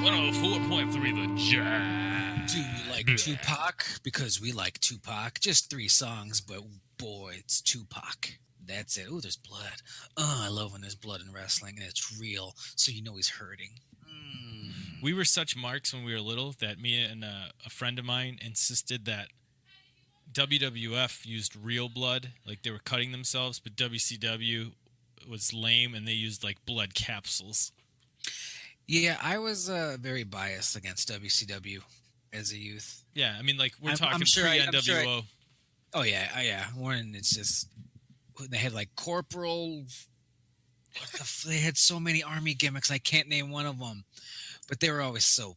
104.3 The Jazz. Do you like Tupac? Because we like Tupac. Just 3 songs, but boy, it's Tupac. That's it. Oh, there's blood. Oh, I love when there's blood in wrestling and it's real, so you know he's hurting. We were such marks when we were little that me and a friend of mine insisted that WWF used real blood, like they were cutting themselves, but WCW was lame and they used like blood capsules. Yeah, I was very biased against WCW as a youth. Yeah, I mean, like we're I'm talking sure pre-NWO. Oh yeah, yeah. When it's just they had like Corporal. They had so many army gimmicks. I can't name one of them, but they were always so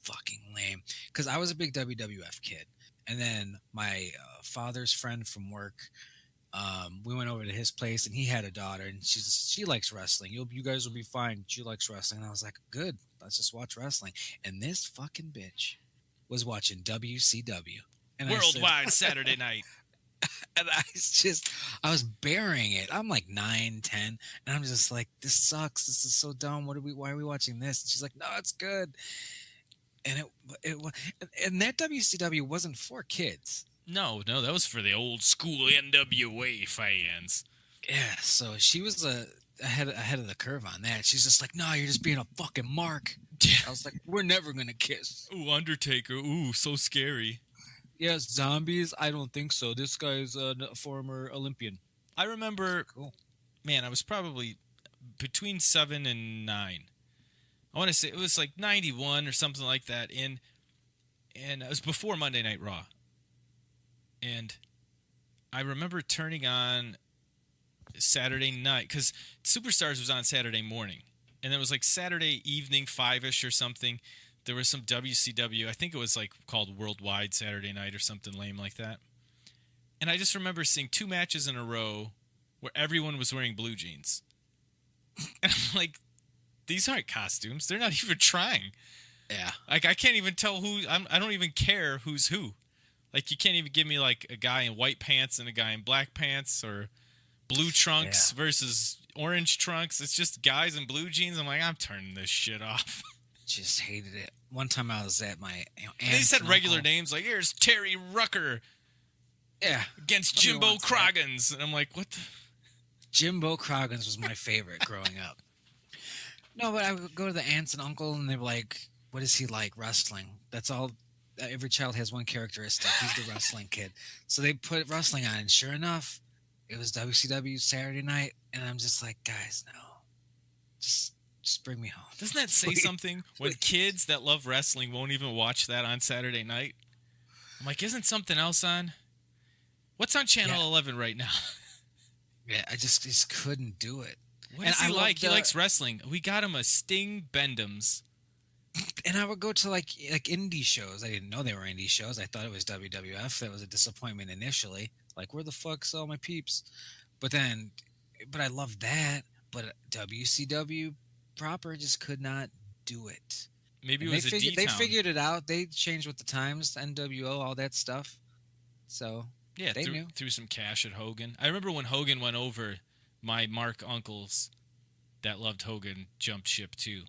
fucking lame. Because I was a big WWF kid, and then my father's friend from work. We went over to his place, and he had a daughter, and she likes wrestling. You guys will be fine. She likes wrestling, and I was like, good. Let's just watch wrestling. And this fucking bitch was watching WCW, and Worldwide Saturday night. And I was burying it. I'm like 9, 10, and I'm just like, this sucks. This is so dumb. Why are we watching this? And she's like, no, it's good. And and that WCW wasn't for kids. No, that was for the old school NWA fans. Yeah, so she was ahead of the curve on that. She's just like, no, you're just being a fucking mark. I was like, we're never gonna kiss. Ooh, Undertaker. Ooh, so scary. Yes, zombies? I don't think so. This guy's a former Olympian. I remember, Cool. Man, I was probably between 7 and 9. I want to say it was like 91 or something like that. And it was before Monday Night Raw. And I remember turning on Saturday night because Superstars was on Saturday morning. And it was like Saturday evening, 5-ish or something. There was some WCW. I think it was like called Worldwide Saturday Night or something lame like that. And I just remember seeing 2 matches in a row where everyone was wearing blue jeans. And I'm like, these aren't costumes. They're not even trying. Yeah. Like, I can't even tell who. I don't even care who's who. Like, you can't even give me like a guy in white pants and a guy in black pants or blue trunks versus orange trunks. It's just guys in blue jeans. I'm like, I'm turning this shit off. Just hated it. One time I was at my they said regular names like, here's Terry Rucker. Yeah. Against Jimbo Croggins. And I'm like, what the? Jimbo Croggins was my favorite growing up. No, but I would go to the aunts and uncle, and they were like, what is he like? Wrestling. That's all. Every child has one characteristic. He's the wrestling kid. So they put wrestling on, and sure enough, it was WCW Saturday night, and I'm just like, guys, no. Just bring me home. Doesn't that say something when kids that love wrestling won't even watch that on Saturday night? I'm like, isn't something else on? What's on Channel 11 right now? Yeah, I just couldn't do it. What does he like? He likes wrestling. We got him a Sting Bendham's. And I would go to like indie shows. I didn't know they were indie shows. I thought it was WWF. That was a disappointment initially. Like, where the fuck's all my peeps? But I loved that. But WCW proper just could not do it. Maybe it was a D-town. They figured it out. They changed with the times, NWO, all that stuff. So yeah, they knew. Threw some cash at Hogan. I remember when Hogan went over, my Mark uncles that loved Hogan jumped ship too.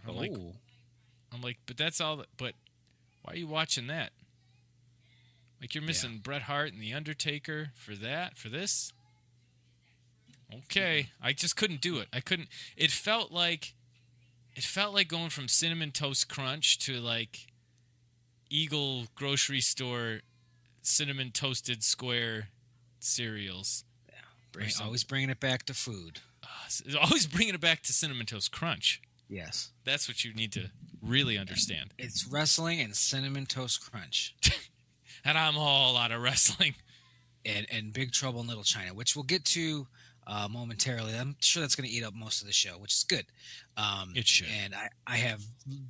I'm like, but that's all. But why are you watching that? Like, you're missing Bret Hart and The Undertaker for that, for this. Okay, I just couldn't do it. I couldn't. It felt like going from Cinnamon Toast Crunch to like Eagle grocery store cinnamon toasted square cereals. Yeah, always bringing it back to food. Always bringing it back to Cinnamon Toast Crunch. Yes, that's what you need to really understand. It's wrestling and Cinnamon Toast Crunch. And I'm all out of wrestling. And Big Trouble in Little China, which we'll get to momentarily. I'm sure that's going to eat up most of the show, which is good. It should. And I have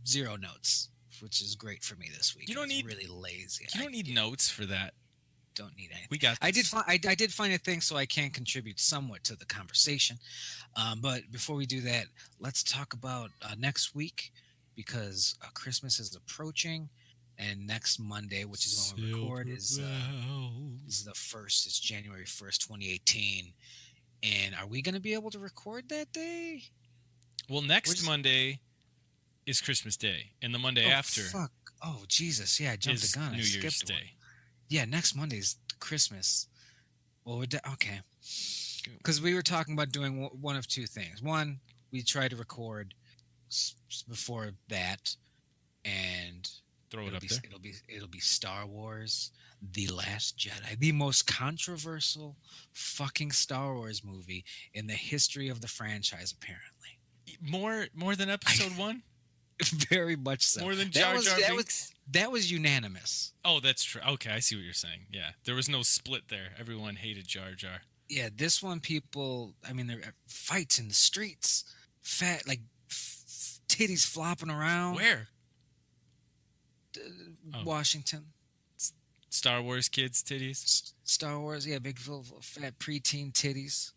0 notes, which is great for me this week. You don't need really lazy. You don't need notes for that. Don't need anything. We got this. I did find a thing, so I can contribute somewhat to the conversation. But before we do that, let's talk about next week, because Christmas is approaching. And next Monday, which is when we record, is the 1st. It's January 1st, 2018. And are we going to be able to record that day? Well, next Monday, is Christmas Day, and the Monday Oh, after fuck. Oh, Jesus. Yeah, I jumped the is gun. I New Year's skipped one. Day. Yeah, next Monday's Christmas. Well, okay. Because we were talking about doing one of two things. One, we try to record before that, and Throw it up there. it'll be Star Wars: The Last Jedi, the most controversial fucking Star Wars movie in the history of the franchise, apparently. More than episode 1? Very much so. More than Jar Jar Binks? That was unanimous. Oh, that's true. Okay, I see what you're saying. Yeah, there was no split there. Everyone hated Jar Jar. Yeah, this one, people, I mean, there are fights in the streets, fat, like, titties flopping around. Where? Washington. Star Wars kids' titties? Star Wars, yeah, big fat preteen titties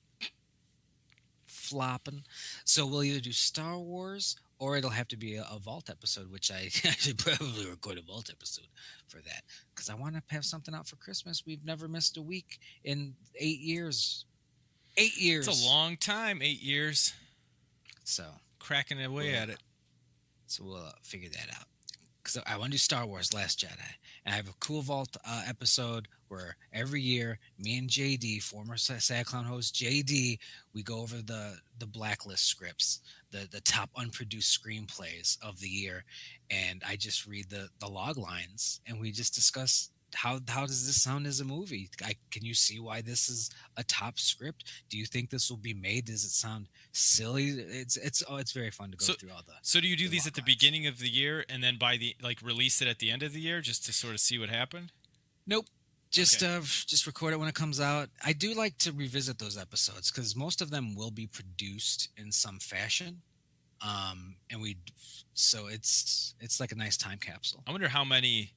flopping. So we'll either do Star Wars or it'll have to be a Vault episode, which I should probably record a Vault episode for that because I want to have something out for Christmas. We've never missed a week in 8 years. 8 years. It's a long time, 8 years. So cracking away at it. So we'll figure that out. Because I want to do Star Wars Last Jedi. And I have a cool Vault episode where every year, me and JD, former Sad Clown host JD, we go over the blacklist scripts, the top unproduced screenplays of the year. And I just read the log lines and we just discuss how does this sound as a movie? Can you see why this is a top script? Do you think this will be made? Does it sound silly? It's very fun to go through all the. So do you do these at the beginning of the year and then release it at the end of the year just to sort of see what happened? Nope. Just record it when it comes out. I do like to revisit those episodes because most of them will be produced in some fashion. So it's like a nice time capsule. I wonder how many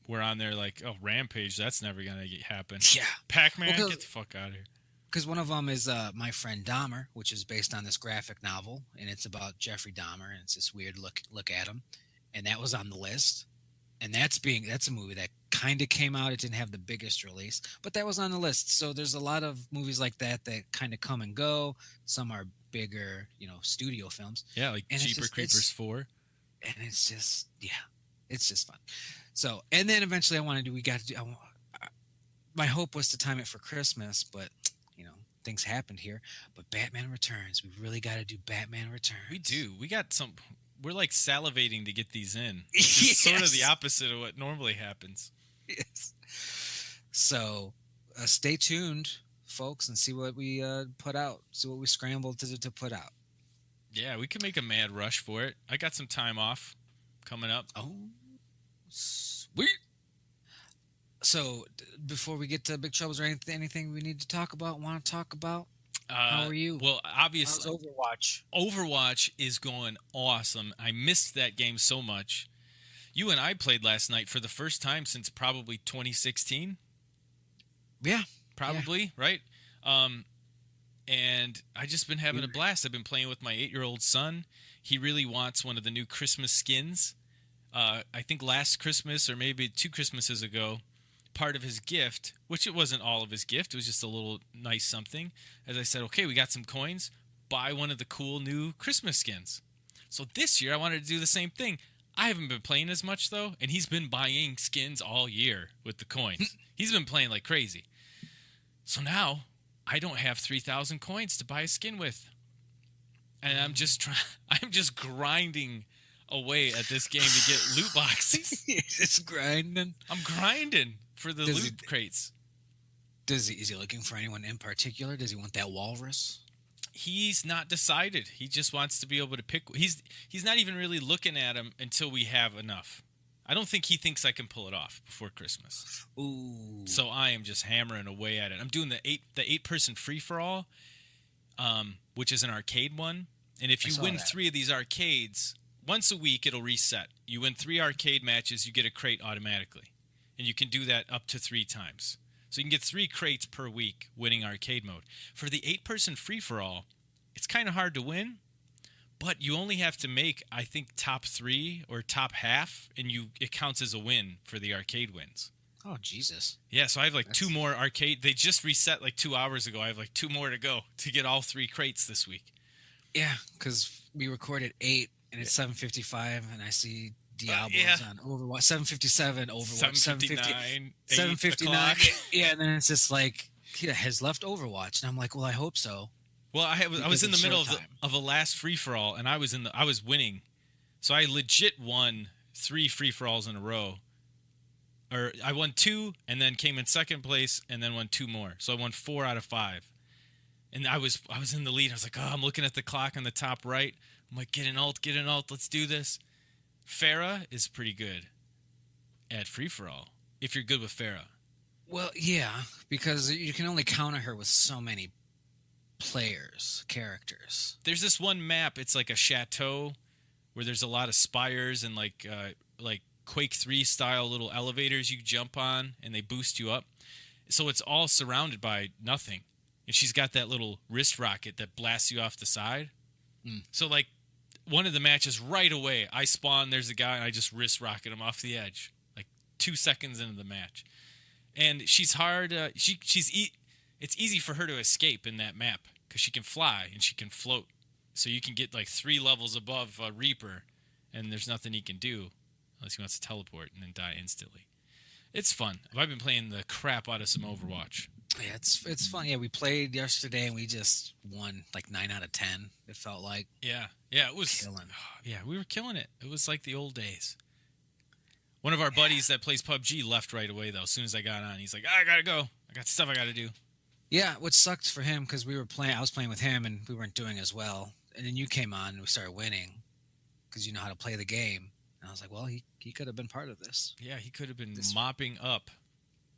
were on there like, oh, Rampage, that's never going to happen. Yeah. Pac-Man, get the fuck out of here. Because one of them is My Friend Dahmer, which is based on this graphic novel, and it's about Jeffrey Dahmer, and it's this weird look at him. And that was on the list. And that's a movie that kind of came out. It didn't have the biggest release, but that was on the list. So there's a lot of movies like that kind of come and go. Some are bigger, studio films. Yeah, like Jeepers Creepers 4. And it's just, it's just fun. So, and then eventually my hope was to time it for Christmas, but, things happened here. But Batman Returns, we really got to do Batman Returns. We do. We're like salivating to get these in. Yes. It's sort of the opposite of what normally happens. Yes. So, stay tuned, folks, and see what we put out. See what we scrambled to put out. Yeah, we can make a mad rush for it. I got some time off coming up. Oh, sweet. So, before we get to Big Troubles or anything we need to talk about, want to talk about? How are you? Well, obviously, how's Overwatch? Overwatch is going awesome. I missed that game so much. You and I played last night for the first time since probably 2016. Yeah. Probably, yeah. Right? And I just been having a blast. I've been playing with my 8-year-old son. He really wants one of the new Christmas skins. I think last Christmas or maybe 2 Christmases ago, part of his gift, which it wasn't all of his gift, it was just a little nice something. As I said, okay, we got some coins, buy one of the cool new Christmas skins. So this year I wanted to do the same thing. I haven't been playing as much though, and he's been buying skins all year with the coins. He's been playing like crazy. So now I don't have 3,000 coins to buy a skin with. And I'm just grinding away at this game to get loot boxes. Just grinding. I'm grinding for the loot crates. Is he looking for anyone in particular? Does he want that walrus? He's not decided. He just wants to be able to pick. He's not even really looking at him until we have enough. I don't think he thinks I can pull it off before Christmas. Ooh. So I am just hammering away at it. I'm doing the 8-person free for all, which is an arcade one. And if you win 3 of these arcades, once a week it'll reset. You win 3 arcade matches, you get a crate automatically. And you can do that up to 3 times. So you can get 3 crates per week winning arcade mode. For the 8-person free-for-all, it's kind of hard to win, but you only have to make, I think, top 3 or top half, and it counts as a win for the arcade wins. Oh, Jesus. Yeah, so I have 2 more arcade. They just reset 2 hours ago. I have 2 more to go to get all 3 crates this week. Yeah, because we recorded 8 and it's 7:55, and I see Diablo's Yeah. on Overwatch. 7:57 Overwatch. 7:59, 7:59. 8 o'clock. Yeah, and then it's just like he has left Overwatch, and I'm like, well, I hope so. Well, I was Because in the it's middle showtime. of a last free for all, and I was winning, so I legit won 3 free for alls in a row. Or I won 2, and then came in second place, and then won 2 more. So I won 4 out of 5. And I was in the lead. I was like, oh, I'm looking at the clock on the top right. I'm like, get an ult, let's do this. Farah is pretty good at free for all if you're good with Farah. Well, yeah, because you can only counter her with so many characters. There's this one map. It's like a chateau where there's a lot of spires and like Quake 3 style little elevators you jump on and they boost you up. So it's all surrounded by nothing. And she's got that little wrist rocket that blasts you off the side. So like one of the matches right away, I spawn, there's a guy, and I just wrist rocket him off the edge, like 2 seconds into the match. And she's hard. It's easy for her to escape in that map because she can fly and she can float. So you can get like 3 levels above Reaper, and there's nothing he can do unless he wants to teleport and then die instantly. It's fun. I've been playing the crap out of some Overwatch. Yeah, it's fun. Yeah, we played yesterday and we just won like 9 out of 10. It felt like Yeah, it was killing. Yeah, we were killing it. It was like the old days. One of our buddies that plays PUBG left right away though. As soon as I got on, he's like, I gotta go. I got stuff I gotta do. Yeah, what sucked for him because I was playing with him and we weren't doing as well. And then you came on and we started winning because you know how to play the game. And I was like, well, he could have been part of this. Yeah, he could have been mopping up.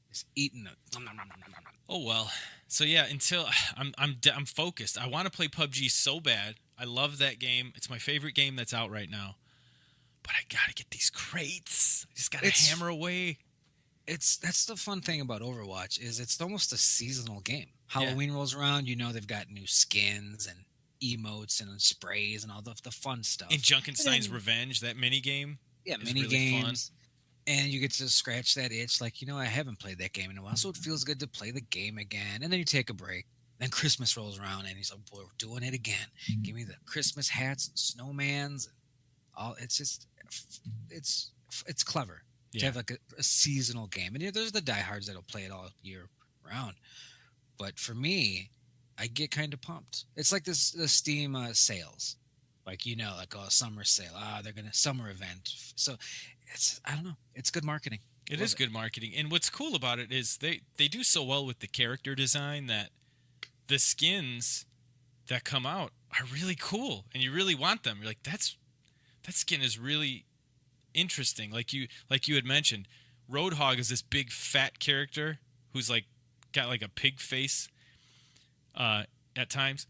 Just eating it. Nom, nom, nom, nom, nom, nom. Oh well. So yeah, until I'm focused. I want to play PUBG so bad. I love that game. It's my favorite game that's out right now. But I gotta get these crates. I just gotta hammer away. That's the fun thing about Overwatch is it's almost a seasonal game. Halloween rolls around, you know they've got new skins and emotes and sprays and all the fun stuff. And Junkenstein's Revenge, that mini game. Yeah, is mini really games. Fun. And you get to scratch that itch, like, I haven't played that game in a while, so it feels good to play the game again. And then you take a break. Then Christmas rolls around, and he's like, boy, we're doing it again. Give me the Christmas hats and snowmans. And all. It's just, it's clever to have like a seasonal game. And there's the diehards that'll play it all year round. But for me, I get kind of pumped. It's like the Steam sales. Like, like, oh, summer sale. They're going to summer event. So I don't know. It's good marketing. It is good marketing. And what's cool about it is they do so well with the character design that the skins that come out are really cool and you really want them. You're like, that skin is really interesting. Like you had mentioned, Roadhog is this big fat character who's like got like a pig face at times.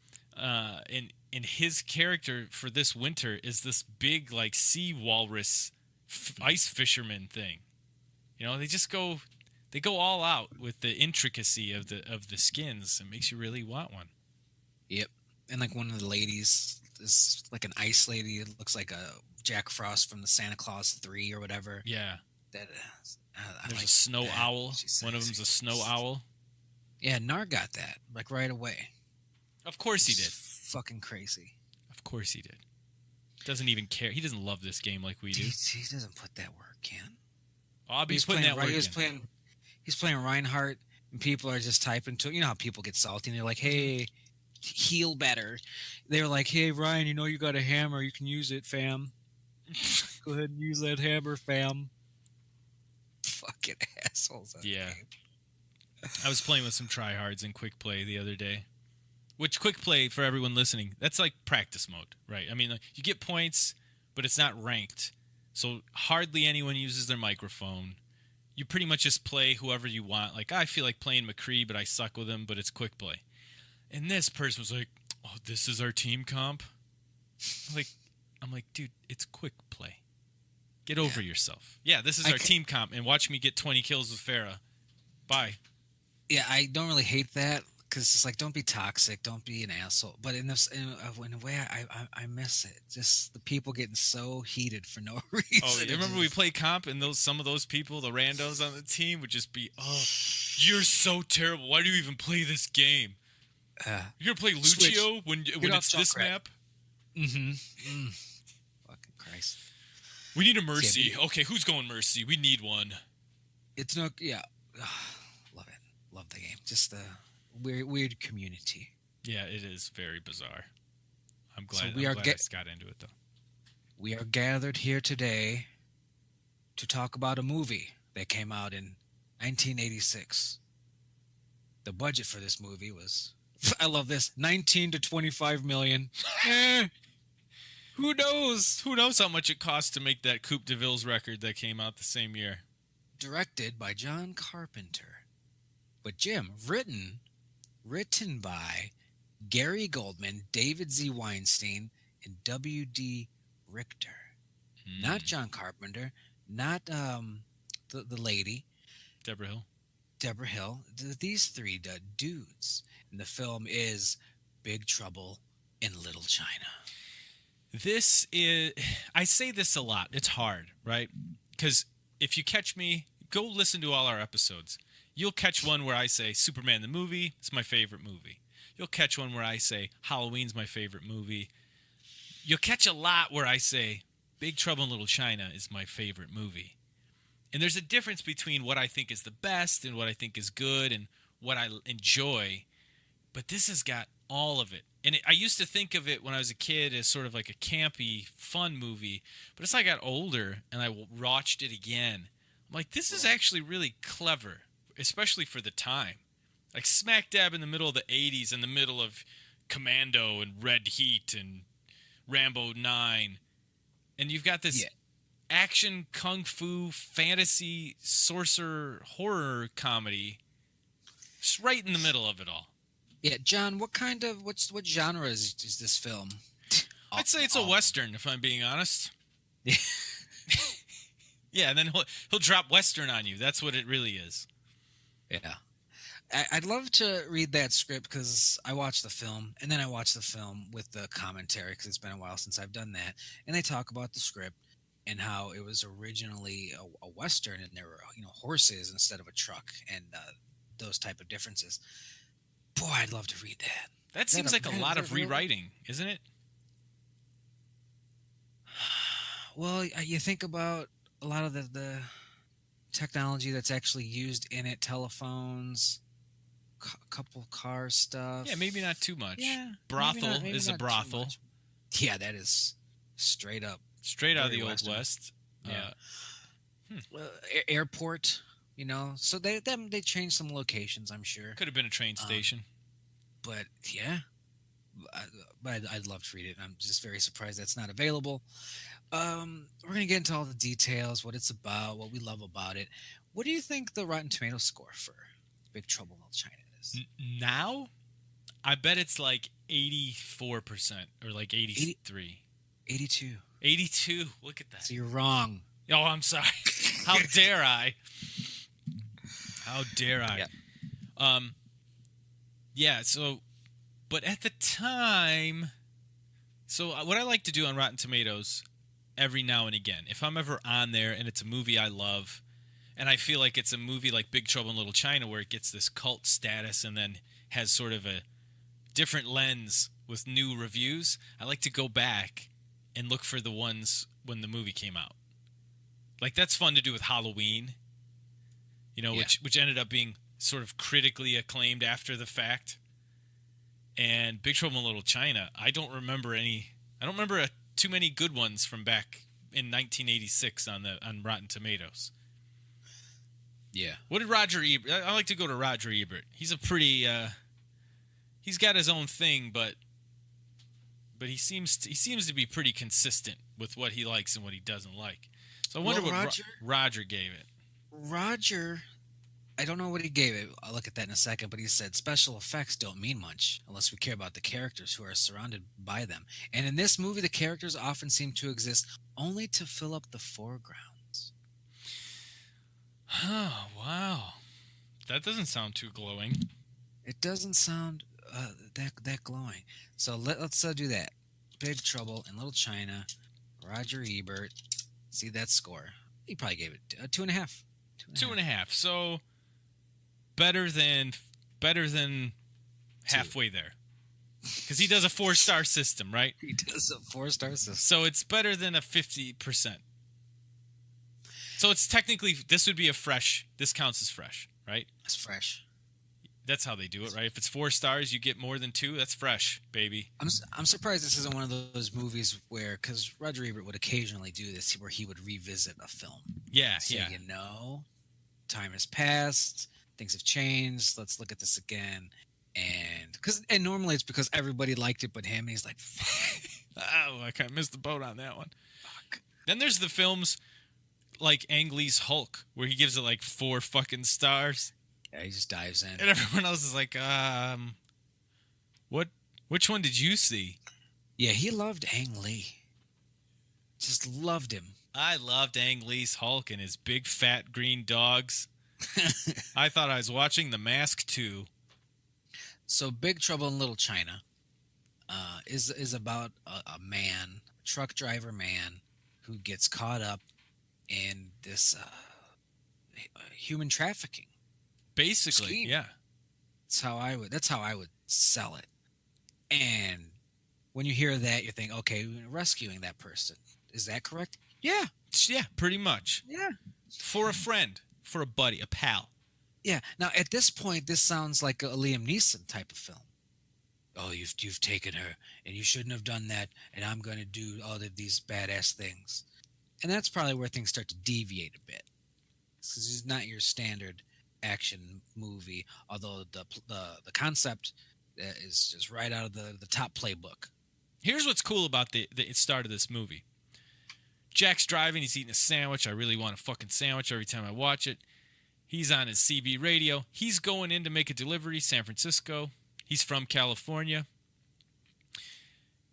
And his character for this winter is this big like sea walrus ice fisherman thing. They go all out with the intricacy of the skins. It makes you really want one. Yep. And like one of the ladies is like an ice lady. It looks like a Jack Frost from the Santa Claus 3 or whatever. Yeah. There's like a snow owl. One of them's a snow owl. Yeah, Nar got that like right away. Of course he did. Fucking crazy. Of course he did. Doesn't even care. He doesn't love this game like we do. He doesn't put that work in. He's putting that work in. He's playing Reinhardt, and people are just typing to. You know how people get salty, and they're like, "Hey, heal better." They're like, "Hey, Ryan, you got a hammer. You can use it, fam. Go ahead and use that hammer, fam." Fucking assholes. Yeah. I was playing with some tryhards in quick play the other day. Which quick play, for everyone listening, that's like practice mode, right? I mean, you get points, but it's not ranked. So hardly anyone uses their microphone. You pretty much just play whoever you want. Like, I feel like playing McCree, but I suck with him, but it's quick play. And this person was like, oh, this is our team comp? I'm like, dude, it's quick play. Get over yourself. Yeah, this is our team comp, and watch me get 20 kills with Farah. Bye. Yeah, I don't really hate that. Because it's like, don't be toxic, don't be an asshole. But in a way, I miss it. Just the people getting so heated for no reason. Oh, you remember we played comp and some of those people, the randos on the team, would just be, oh, you're so terrible. Why do you even play this game? You're gonna play Lucio when it's this map? Mm-hmm. Christ. We need a So, Mercy. Okay, who's going Mercy? We need one. It's no, yeah. Love it. Love the game. Just the weird community. Yeah, it is very bizarre. I'm So glad, we are I got into it, though. We are gathered here today to talk about a movie that came out in 1986. The budget for this movie was, I love this, 19 to 25 million. Who knows? Who knows how much it cost to make that Coupe de Ville's record that came out the same year? Directed by John Carpenter. But Jim, written by Gary Goldman, David Z. Weinstein, and W.D. Richter. Not John Carpenter, not the lady. Deborah Hill. These three dudes. And the film is Big Trouble in Little China. This is, I say this a lot. It's hard, right? Because if you catch me, go listen to all our episodes. You'll catch one where I say Superman the movie is my favorite movie. You'll catch one where I say Halloween's my favorite movie. You'll catch a lot where I say Big Trouble in Little China is my favorite movie. And there's a difference between what I think is the best and what I think is good and what I enjoy. But this has got all of it. And I used to think of it when I was a kid as sort of like a campy, fun movie. But as I got older and I watched it again, I'm like, this is actually really clever, especially for the time. Like smack dab in the middle of the 80s, in the middle of Commando and Red Heat and Rambo 9. And you've got this action, kung fu, fantasy, sorcerer, horror comedy just right in the middle of it all. Yeah, John, what genre is this film? I'd say it's a Western, if I'm being honest. Yeah, and then he'll drop Western on you. That's what it really is. Yeah. I'd love to read that script because I watched the film, and then I watched the film with the commentary because it's been a while since I've done that. And they talk about the script and how it was originally a Western, and there were horses instead of a truck, and those type of differences. Boy, I'd love to read that. That seems like a lot of rewriting, isn't it? Well, you think about a lot of the technology that's actually used in it, telephones, a couple car stuff. Yeah, maybe not too much. Yeah, brothel maybe is not a brothel. Yeah, that is straight up. Straight out of the Old West. Yeah. Airport, so they changed some locations, I'm sure. Could have been a train station. But yeah, but I'd love to read it. I'm just very surprised that's not available. We're going to get into all the details, what it's about, what we love about it. What do you think the Rotten Tomatoes score for Big Trouble in Little China is? Now? I bet it's like 84% or like 83. 82. 82. Look at that. So you're wrong. Oh, I'm sorry. How dare I? How dare I? Yeah, so, but at the time, so what I like to do on Rotten Tomatoes every now and again, if I'm ever on there and it's a movie I love, and I feel like it's a movie like Big Trouble in Little China where it gets this cult status and then has sort of a different lens with new reviews, I like to go back and look for the ones when the movie came out. Like, that's fun to do with Halloween, which ended up being sort of critically acclaimed after the fact. And Big Trouble in Little China, I don't remember too many good ones from back in 1986 on Rotten Tomatoes. Yeah. What did Roger Ebert? I like to go to Roger Ebert. He's a pretty he's got his own thing, but he seems to be pretty consistent with what he likes and what he doesn't like. So I wonder what Roger gave it. Roger, I don't know what he gave it. I'll look at that in a second, but he said special effects don't mean much unless we care about the characters who are surrounded by them. And in this movie, the characters often seem to exist only to fill up the foregrounds. Oh, wow. That doesn't sound too glowing. It doesn't sound that glowing. So let's do that. Big Trouble in Little China, Roger Ebert. See that score. He probably gave it 2.5. 2.5. So better than halfway there. Because he does a 4-star system, right? He does a 4-star system. So it's better than a 50%. So it's technically, this would be a fresh, this counts as fresh, right? It's fresh. That's how they do it, right? If it's 4 stars, you get more than 2. That's fresh, baby. I'm surprised this isn't one of those movies where, because Roger Ebert would occasionally do this, where he would revisit a film. Yeah, So, yeah. Time has passed, things have changed. Let's look at this again. And normally it's because everybody liked it but him. And he's like, fuck. Oh, I kind of missed the boat on that one. Fuck. Then there's the films like Ang Lee's Hulk, where he gives it like 4 fucking stars. Yeah, he just dives in. And everyone else is like, which one did you see? Yeah, he loved Ang Lee. Just loved him. I loved Ang Lee's Hulk and his big fat green dogs. I thought I was watching The Mask 2. So Big Trouble in Little China is about a man, a truck driver man, who gets caught up in this human trafficking. Basically, scheme. Yeah. That's how I would sell it. And when you hear that, you think, okay, we're rescuing that person. Is that correct? Yeah. Yeah, pretty much. Yeah. For a friend, for a buddy, a pal. Yeah. Now, at this point, this sounds like a Liam Neeson type of film. Oh, you've taken her, and you shouldn't have done that, and I'm going to do all of these badass things. And that's probably where things start to deviate a bit. Because it's not your standard action movie, although the concept is just right out of the top playbook. Here's what's cool about the start of this movie. Jack's driving. He's eating a sandwich. I really want a fucking sandwich every time I watch it. He's on his CB radio. He's going in to make a delivery, San Francisco. He's from California.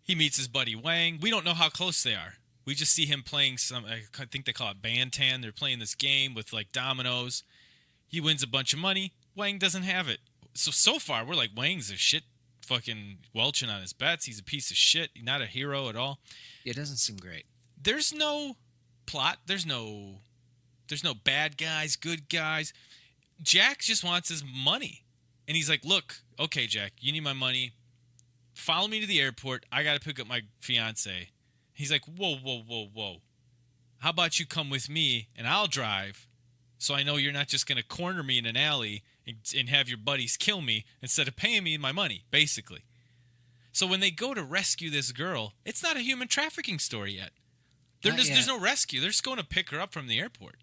He meets his buddy Wang. We don't know how close they are. We just see him playing I think they call it Bantan. They're playing this game with like dominoes. He wins a bunch of money. Wang doesn't have it. So far, we're like, Wang's a shit fucking welching on his bets. He's a piece of shit. He's not a hero at all. It doesn't seem great. There's no plot. There's no bad guys, good guys. Jack just wants his money. And he's like, look, okay, Jack, you need my money. Follow me to the airport. I got to pick up my fiance. He's like, whoa. How about you come with me and I'll drive so I know you're not just going to corner me in an alley and have your buddies kill me instead of paying me my money, basically. So when they go to rescue this girl, it's not a human trafficking story yet. There's no rescue. They're just going to pick her up from the airport.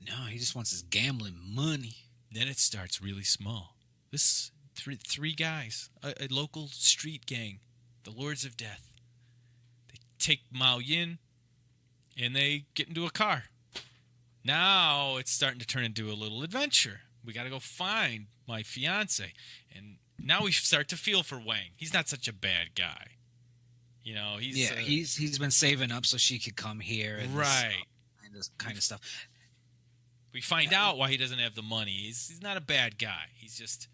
No, he just wants his gambling money. Then it starts really small. This three guys, a local street gang, the Lords of Death. They take Mao Yin and they get into a car. Now it's starting to turn into a little adventure. We got to go find my fiance. And now we start to feel for Wang. He's not such a bad guy. You know, he's been saving up so she could come here. And right. This kind of stuff. We find out why he doesn't have the money. He's not a bad guy. He's just...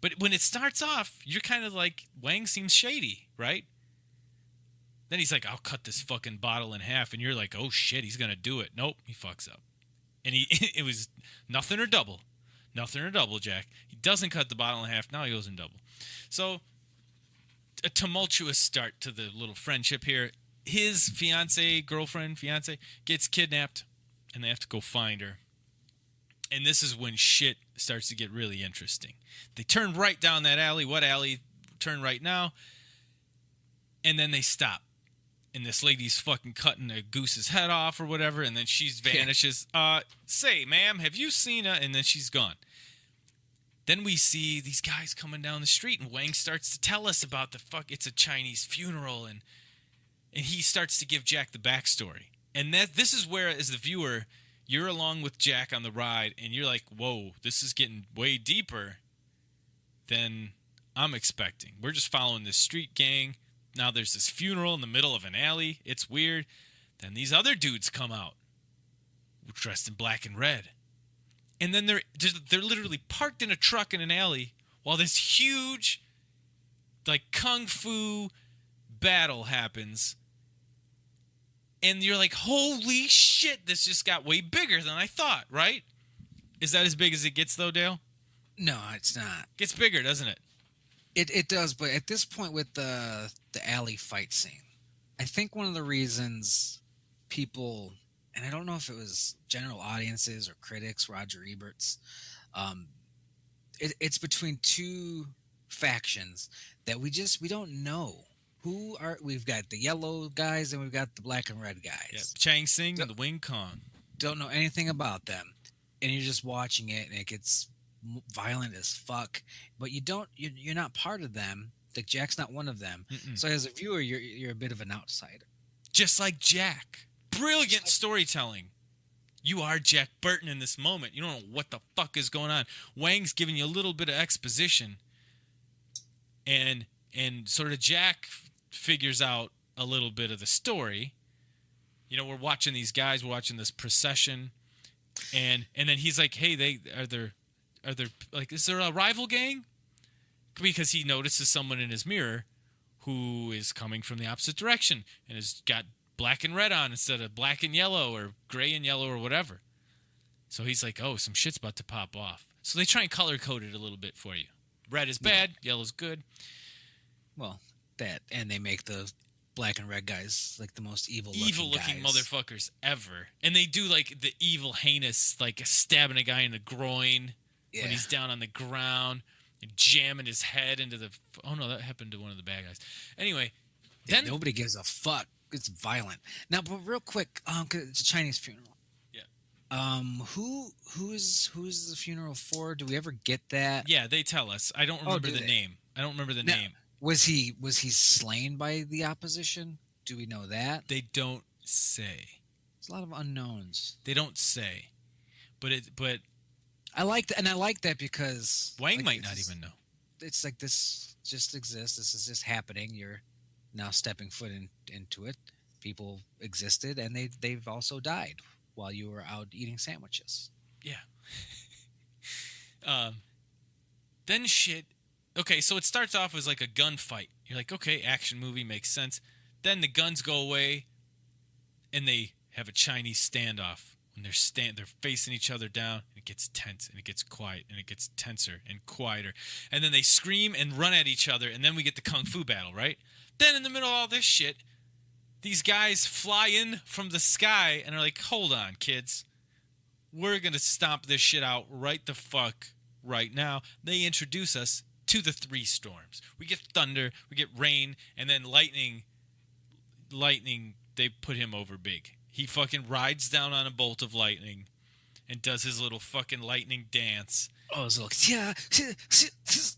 But when it starts off, you're kind of like, Wang seems shady, right? Then he's like, I'll cut this fucking bottle in half. And you're like, oh shit, he's going to do it. Nope, he fucks up. And it was nothing or double. Nothing or double, Jack. He doesn't cut the bottle in half. Now he goes in double. So, a tumultuous start to the little friendship here. His fiance gets kidnapped. And they have to go find her. And this is when shit starts to get really interesting. They turn right down that alley. What alley? Turn right now. And then they stop. And this lady's fucking cutting a goose's head off or whatever. And then she vanishes. Say, ma'am, have you seen her? And then she's gone. Then we see these guys coming down the street. And Wang starts to tell us about it's a Chinese funeral. And he starts to give Jack the backstory. And this is where, as the viewer... You're along with Jack on the ride, and you're like, whoa, this is getting way deeper than I'm expecting. We're just following this street gang. Now there's this funeral in the middle of an alley. It's weird. Then these other dudes come out dressed in black and red. And then they're literally parked in a truck in an alley while this huge, like, kung fu battle happens. And you're like, holy shit, this just got way bigger than I thought, right? Is that as big as it gets, though, Dale? No, it's not. Gets bigger, doesn't it? It does, but at this point with the alley fight scene, I think one of the reasons people, and I don't know if it was general audiences or critics, Roger Ebert's, um, it's between two factions that we don't know who are. We've got the yellow guys and we've got the black and red Yeah, guys. Chang Sing and the Wing Kong. Don't know anything about them, and you're just watching it, and it gets violent as fuck. But you're not part of them. Like Jack's not one of them. Mm-mm. So as a viewer, you're a bit of an outsider. Just like Jack. Brilliant storytelling. You are Jack Burton in this moment. You don't know what the fuck is going on. Wang's giving you a little bit of exposition, and sort of Jack figures out a little bit of the story. You know, we're watching these guys, we're watching this procession, and then he's like, "Hey, are there like, is there a rival gang?" Because he notices someone in his mirror who is coming from the opposite direction and has got black and red on instead of black and yellow or gray and yellow or whatever. So he's like, "Oh, some shit's about to pop off." So they try and color code it a little bit for you. Red is bad, yellow's good. Well, that, and they make the black and red guys like the most evil looking motherfuckers ever. And they do like the evil heinous, like stabbing a guy in the groin when he's down on the ground and jamming his head into the... Oh no, that happened to one of the bad guys. Anyway, then nobody gives a fuck. It's violent. Now, but real quick, 'cause it's a Chinese funeral. Yeah. Who's the funeral for? Do we ever get that? Yeah, they tell us. I don't remember the name. I don't remember the name. Was he slain by the opposition? Do we know that? They don't say. There's a lot of unknowns. They don't say. But I like that, and I like that because Wang might not even know. It's like this just exists. This is just happening. You're now stepping foot into it. People existed, and they've also died while you were out eating sandwiches. Yeah. Then shit. Okay, so it starts off as like a gunfight. You're like, okay, action movie, makes sense. Then the guns go away, and they have a Chinese standoff. When they're facing each other down, and it gets tense, and it gets quiet, and it gets tenser and quieter. And then they scream and run at each other, and then we get the kung fu battle, right? Then in the middle of all this shit, these guys fly in from the sky and are like, hold on, kids. We're going to stomp this shit out right the fuck right now. They introduce us to the three storms. We get thunder, we get rain, and then lightning, they put him over big. He fucking rides down on a bolt of lightning and does his little fucking lightning dance. Oh, it's like, yeah. And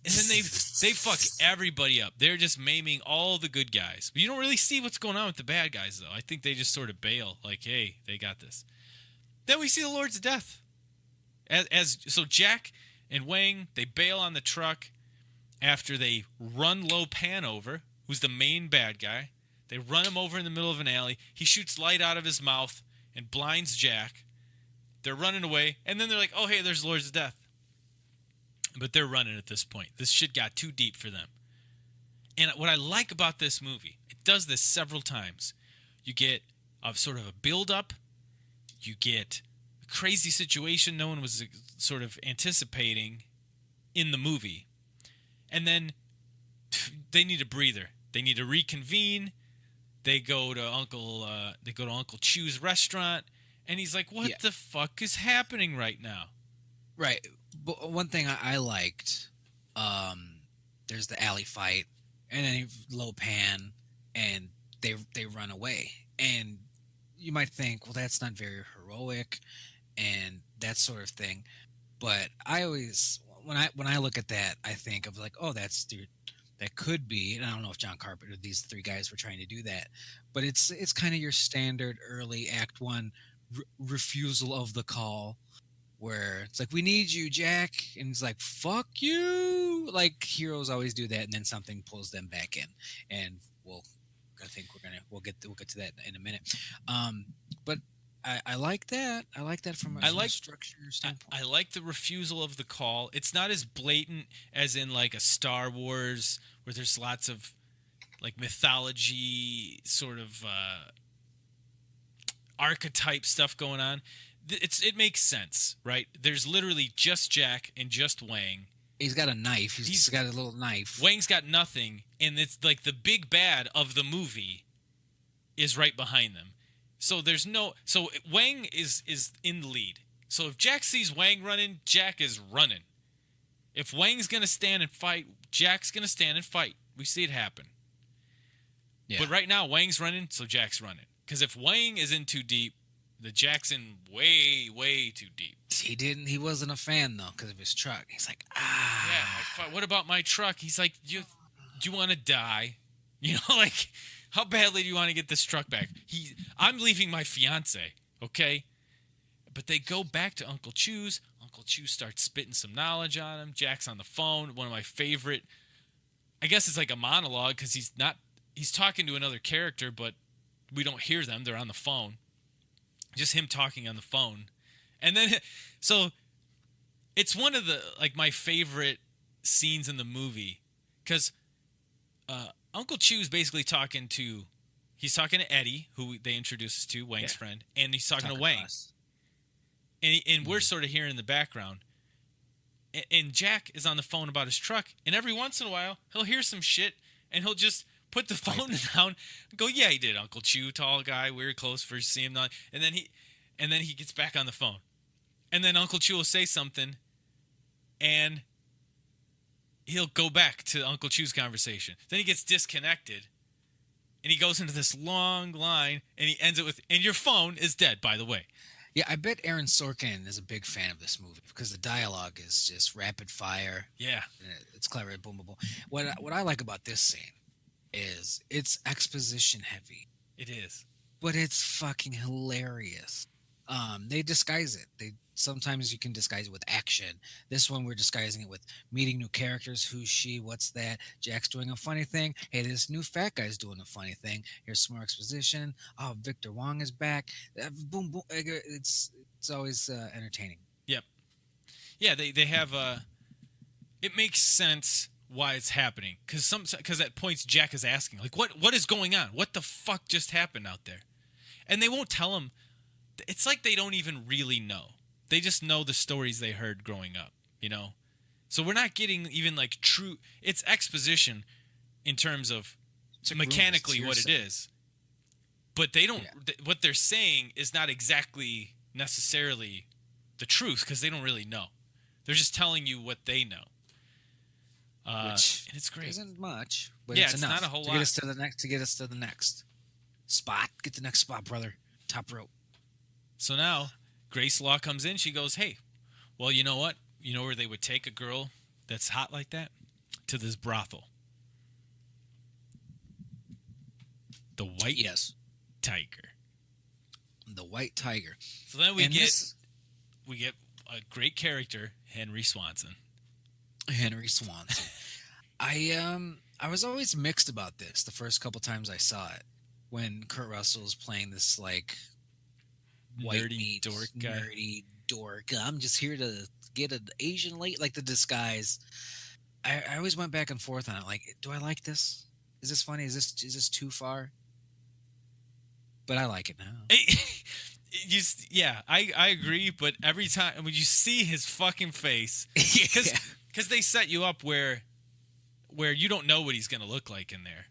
then they fuck everybody up. They're just maiming all the good guys. But you don't really see what's going on with the bad guys, though. I think they just sort of bail. Like, hey, they got this. Then we see the Lords of Death. So Jack and Wang, they bail on the truck after they run Lo Pan over, who's the main bad guy. They run him over in the middle of an alley. He shoots light out of his mouth and blinds Jack. They're running away. And then they're like, oh, hey, there's Lords of Death. But they're running at this point. This shit got too deep for them. And what I like about this movie, it does this several times. You get a sort of a build-up. You get a crazy situation no one was sort of anticipating in the movie. And then they need a breather. They need to reconvene. They go to Uncle Chu's restaurant, and he's like, "What the fuck is happening right now?" Right. But one thing I liked, there's the alley fight, and then Lo Pan, and they run away, and you might think, well, that's not very heroic, and that sort of thing. But I always, when I look at that, I think of like, oh, that could be, and I don't know if John Carpenter, these three guys were trying to do that, but it's kind of your standard early Act One refusal of the call, where it's like, we need you, Jack, and it's like, fuck you. Like heroes always do that, and then something pulls them back in, and I think we'll get to that in a minute. But I like that. I like that from a structure standpoint. I like the refusal of the call. It's not as blatant as in like a Star Wars where there's lots of like mythology sort of archetype stuff going on. It makes sense, right? There's literally just Jack and just Wang, He's got a knife. He's got a little knife. Wang's got nothing, and it's like the big bad of the movie is right behind them. So there's no. So Wang is in the lead. So if Jack sees Wang running, Jack is running. If Wang's gonna stand and fight, Jack's gonna stand and fight. We see it happen. Yeah. But right now, Wang's running, so Jack's running. Because if Wang is in too deep, the Jack's in way, way too deep. He wasn't a fan though because of his truck. He's like, Yeah. What about my truck? He's like, do you want to die? You know, like, how badly do you want to get this truck back? I'm leaving my fiance. Okay. But they go back to Uncle Chew's. Uncle Chew starts spitting some knowledge on him. Jack's on the phone. One of my favorite. I guess it's like a monologue because he's talking to another character, but we don't hear them. They're on the phone. Just him talking on the phone. And then, so it's one of the, like, my favorite scenes in the movie because Uncle Chew's basically he's talking to Eddie, who they introduce us to, Wang's friend, and he's talking to Wang. And we're sort of hearing in the background. And Jack is on the phone about his truck, and every once in a while, he'll hear some shit, and he'll just put the phone down and go, yeah, he did, Uncle Chew, tall guy, weird close, first see him. And then he gets back on the phone. And then Uncle Chew will say something, and he'll go back to Uncle Chew's conversation. Then he gets disconnected, and he goes into this long line, and he ends it with, and your phone is dead, by the way. Yeah, I bet Aaron Sorkin is a big fan of this movie because the dialogue is just rapid fire. Yeah. It's clever. Boom, boom, boom. What I like about this scene is it's exposition heavy. It is. But it's fucking hilarious. They disguise it. Sometimes you can disguise it with action. This one we're disguising it with meeting new characters. Who's she? What's that? Jack's doing a funny thing. Hey, this new fat guy's doing a funny thing. Here's some more exposition. Oh, Victor Wong is back. Boom, boom. It's always entertaining. Yep. Yeah, they have it makes sense why it's happening because at points Jack is asking like what is going on? What the fuck just happened out there? And they won't tell him. It's like they don't even really know. They just know the stories they heard growing up, you know? So we're not getting even like true. It's exposition in terms of mechanically what it is. But they don't. Yeah. What they're saying is not exactly necessarily the truth because they don't really know. They're just telling you what they know. Which and it's great. Isn't much, but yeah, it's enough not a whole lot. Get us to the next spot. Get the next spot, brother. Top rope. So now Grace Law comes in. She goes, hey, well, you know what? You know where they would take a girl that's hot like that? To this brothel. The White Tiger. The White Tiger. So then we get a great character, Henry Swanson. I was always mixed about this the first couple times I saw it when Kurt Russell is playing this like white nerdy dork guy. Nerdy dork. I'm just here to get an Asian late, like the disguise. I always went back and forth on it. Like, do I like this? Is this funny? Is this too far? But I like it now. I agree. But every time when you see his fucking face, because they set you up where you don't know what he's gonna look like in there,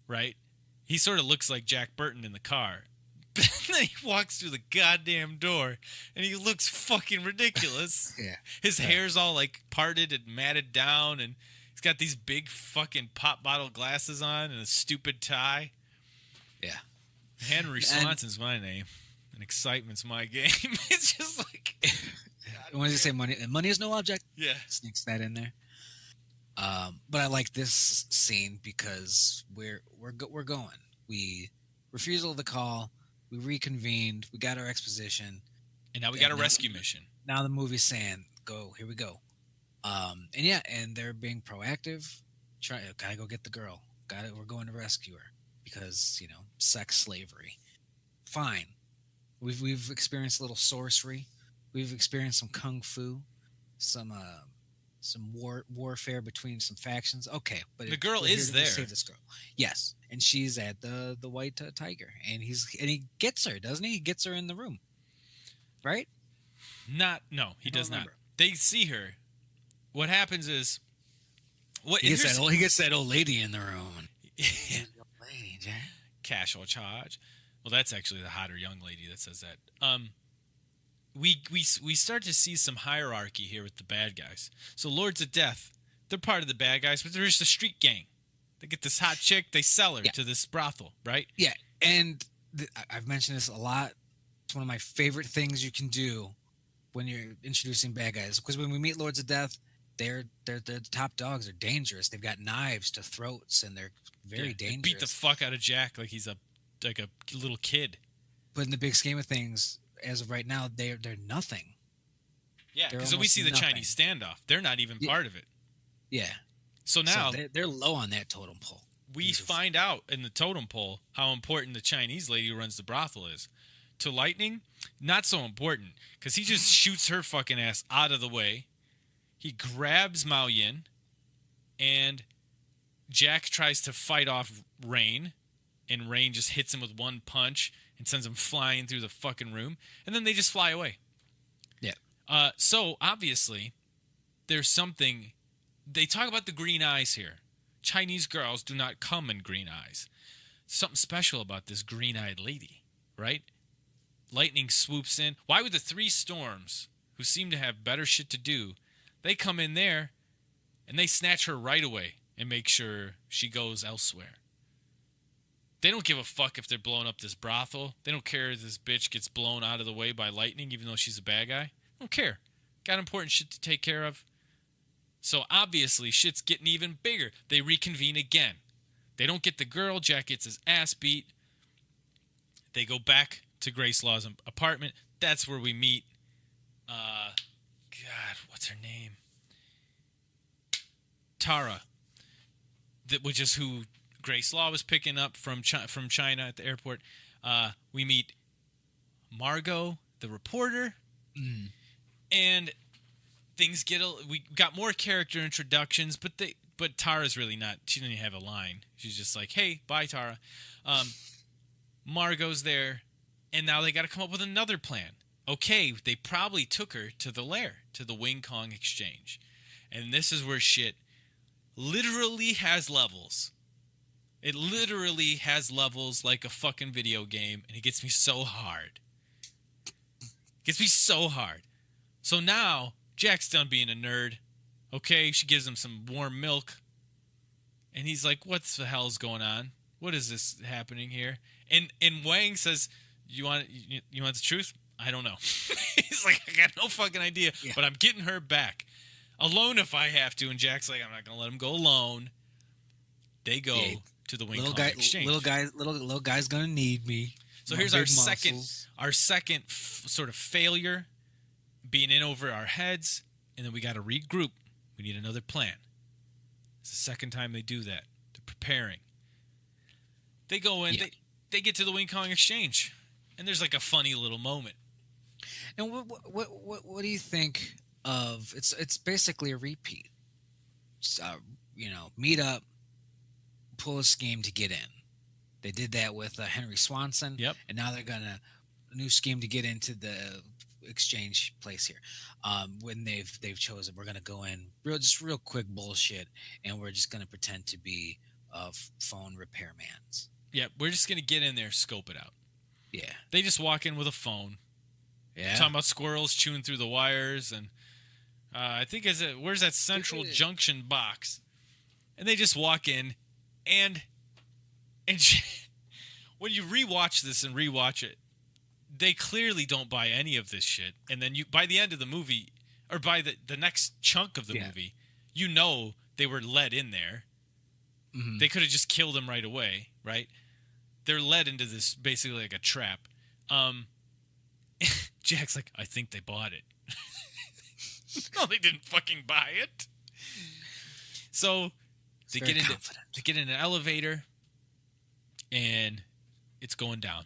right? He sort of looks like Jack Burton in the car. But then he walks through the goddamn door, and he looks fucking ridiculous. His hair's all like parted and matted down, and he's got these big fucking pop bottle glasses on and a stupid tie. Yeah. Henry Swanson's my name, and excitement's my game. It's just like, when does he say money? Money is no object. Yeah, sneaks that in there. But I like this scene because we're going. We refusal of the call. We reconvened. We got our exposition, and now we got a rescue mission. Now the movie's saying, "Go, here we go." And they're being proactive. Gotta go get the girl. We're going to rescue her because sex slavery. Fine. We've experienced a little sorcery. We've experienced some kung fu, some warfare between some factions. Okay, but the girl is there. Save this girl. Yes, and she's at the White Tiger, and he gets her, doesn't he? He gets her in the room, right? No, he does not. They see her what happens is He gets that old lady in the room. Old lady, Jack. Cash or charge. Well, that's actually the hotter young lady that says that. We start to see some hierarchy here with the bad guys. So Lords of Death, they're part of the bad guys, but they're just a street gang. They get this hot chick, they sell her to this brothel, right? Yeah, and I've mentioned this a lot. It's one of my favorite things you can do when you're introducing bad guys. Because when we meet Lords of Death, they're the top dogs. They're dangerous. They've got knives to throats, and they're very dangerous. They beat the fuck out of Jack like he's a little kid. But in the big scheme of things, as of right now, they're nothing. Yeah, because we see the Chinese standoff. They're not even part of it. Yeah. So now they're low on that totem pole. We find out in the totem pole how important the Chinese lady who runs the brothel is. To Lightning, not so important, because he just shoots her fucking ass out of the way. He grabs Mao Yin, and Jack tries to fight off Rain, and Rain just hits him with one punch and sends him flying through the fucking room, and then they just fly away. Yeah. So, obviously, there's something... They talk about the green eyes here. Chinese girls do not come in green eyes. Something special about this green-eyed lady, right? Lightning swoops in. Why would the three Storms, who seem to have better shit to do, they come in there and they snatch her right away and make sure she goes elsewhere. They don't give a fuck if they're blowing up this brothel. They don't care if this bitch gets blown out of the way by lightning, even though she's a bad guy. They don't care. Got important shit to take care of. So obviously, shit's getting even bigger. They reconvene again. They don't get the girl. Jack gets his ass beat. They go back to Grace Law's apartment. That's where we meet. God, what's her name? Tara, which is who Grace Law was picking up from China at the airport. We meet Margot, the reporter, and things we got more character introductions, but Tara's really not. She didn't even have a line. She's just like, "Hey, bye, Tara." Margot's there, and now they got to come up with another plan. Okay, they probably took her to the lair, to the Wing Kong exchange, and this is where shit literally has levels. It literally has levels like a fucking video game, and it gets me so hard. So now, Jack's done being a nerd. Okay, she gives him some warm milk. And he's like, what the hell's going on? What is this happening here? And Wang says, you want the truth? I don't know. He's like, I got no fucking idea, but I'm getting her back. Alone if I have to. And Jack's like, I'm not going to let him go alone. They go to the Wing Kong exchange. Little guy's going to need me. So here's our second sort of failure, being in over our heads, and then we got to regroup. We need another plan. It's the second time they do that. They're preparing. They go in, they get to the Wing Kong exchange, and there's like a funny little moment. And what do you think of? It's basically a repeat. Meet up, pull a scheme to get in. They did that with Henry Swanson. Yep. And now they're gonna a new scheme to get into the exchange place here. When they've chosen, we're gonna go in real quick bullshit, and we're just gonna pretend to be phone repairmans. Yeah, we're just gonna get in there, scope it out. Yeah. They just walk in with a phone. Yeah. Talking about squirrels chewing through the wires, and I think where's that central junction box? And they just walk in, and when you rewatch this and rewatch it, they clearly don't buy any of this shit. And then by the end of the movie, or by the next chunk of the movie, you know they were led in there. Mm-hmm. They could have just killed him right away, right? They're led into this basically like a trap. Jack's like, I think they bought it. No, they didn't fucking buy it. So they get in an elevator, and it's going down.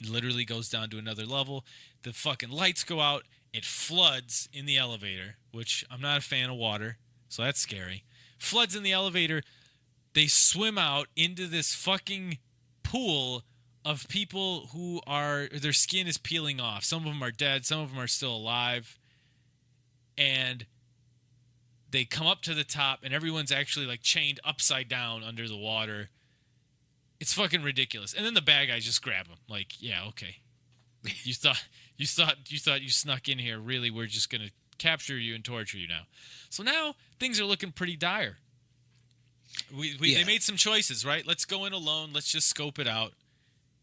It literally goes down to another level. The fucking lights go out. It floods in the elevator, which I'm not a fan of water, so that's scary. Floods in the elevator. They swim out into this fucking pool of people who their skin is peeling off. Some of them are dead. Some of them are still alive. and they come up to the top, and everyone's actually like chained upside down under the water. It's fucking ridiculous. And then the bad guys just grab them. Like, yeah, okay. You thought you snuck in here. Really, we're just gonna capture you and torture you now. So now things are looking pretty dire. They made some choices, right? Let's go in alone. Let's just scope it out.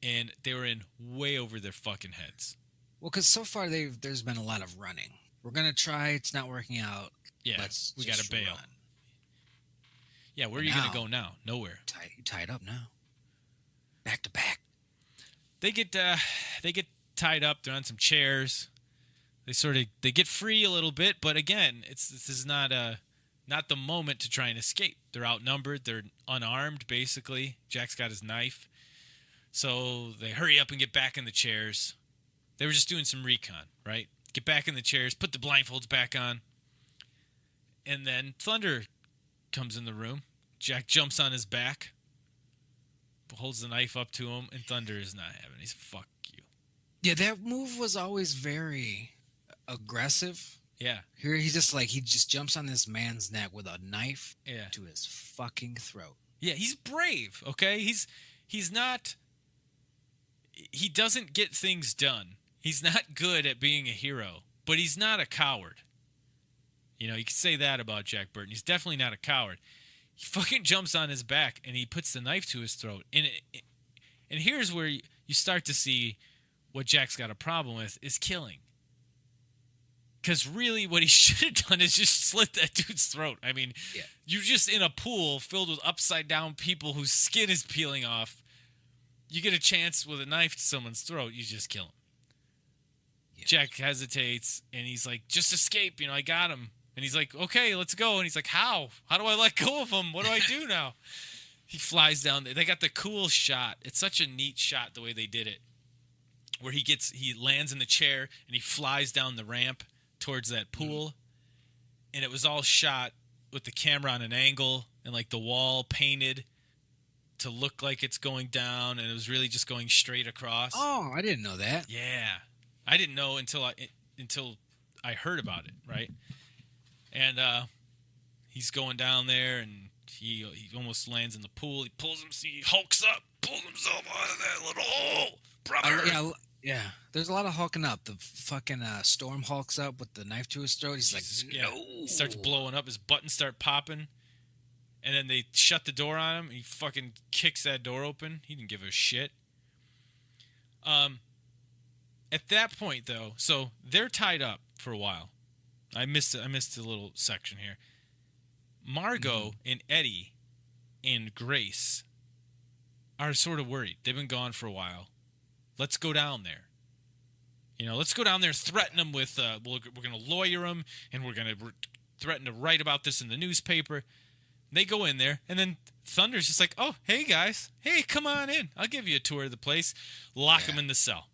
And they were in way over their fucking heads. Well, because so far there's been a lot of running. We're gonna try. It's not working out. Yeah, we got to bail. Run. Yeah, where are you gonna go now? Nowhere. Tied up now. Back to back. They get tied up. They're on some chairs. They get free a little bit, but again, this is not the moment to try and escape. They're outnumbered. They're unarmed, basically. Jack's got his knife. So they hurry up and get back in the chairs. They were just doing some recon, right? Get back in the chairs, put the blindfolds back on. And then Thunder comes in the room. Jack jumps on his back, holds the knife up to him, and Thunder is not having it. He's fuck you. Yeah, that move was always very aggressive. Yeah. Here he just jumps on this man's neck with a knife to his fucking throat. Yeah, he's brave, okay? He's not he doesn't get things done. He's not good at being a hero, but he's not a coward. You know, you can say that about Jack Burton. He's definitely not a coward. He fucking jumps on his back and he puts the knife to his throat. And here's where you start to see what Jack's got a problem with is killing. Because really what he should have done is just slit that dude's throat. I mean, you're just in a pool filled with upside down people whose skin is peeling off. You get a chance with a knife to someone's throat, you just kill him. Yeah. Jack hesitates and he's like, just escape, I got him. And he's like, okay, let's go. And he's like, how? How do I let go of him? What do I do now? He flies down there. They got the cool shot. It's such a neat shot the way they did it. Where he lands in the chair and he flies down the ramp towards that pool. And it was all shot with the camera on an angle and like the wall painted to look like it's going down, and it was really just going straight across. Oh, I didn't know that. Yeah. I didn't know until I heard about it, right? And he's going down there, and he almost lands in the pool. He hulks up, pulls himself out of that little hole. Brother. Yeah. There's a lot of hulking up. The fucking Storm hulks up with the knife to his throat. He's like, no. He starts blowing up. His buttons start popping. And then they shut the door on him. And he fucking kicks that door open. He didn't give a shit. At that point, though, so they're tied up for a while. I missed a little section here. Margot and Eddie and Grace are sort of worried. They've been gone for a while. Let's go down there. Let's go down there, threaten them with, we're going to lawyer them, and we're going to threaten to write about this in the newspaper. They go in there, and then Thunder's just like, oh, hey, guys. Hey, come on in. I'll give you a tour of the place. Lock him in the cell.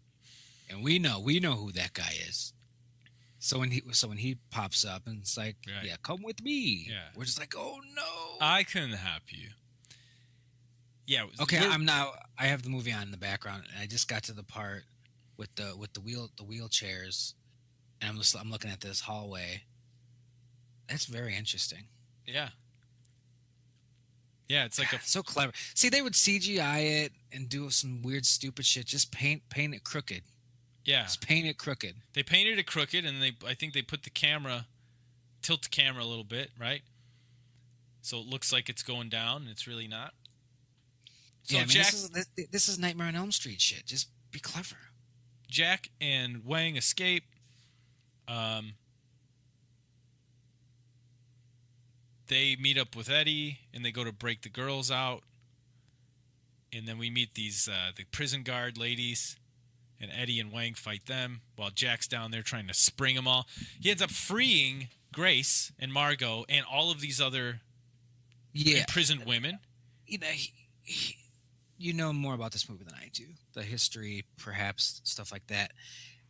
And we know who that guy is. So when he pops up and it's like, yeah, come with me. Yeah. We're just like, oh, no. I couldn't help you. Yeah. Okay, I have the movie on in the background, and I just got to the part with the wheelchairs, and I'm looking at this hallway. That's very interesting. Yeah. Yeah, it's like so clever. See, they would CGI it and do some weird, stupid shit. Just paint it crooked. Yeah, just paint it crooked. They painted it crooked, and I think they put tilt the camera a little bit, right? So it looks like it's going down, and it's really not. So yeah, Jack, this is Nightmare on Elm Street shit. Just be clever. Jack and Wang escape. They meet up with Eddie, and they go to break the girls out. And then we meet these the prison guard ladies, and Eddie and Wang fight them while Jack's down there trying to spring them all. He ends up freeing Grace and Margot and all of these other imprisoned women. You know more about this movie than I do. The history, perhaps, stuff like that.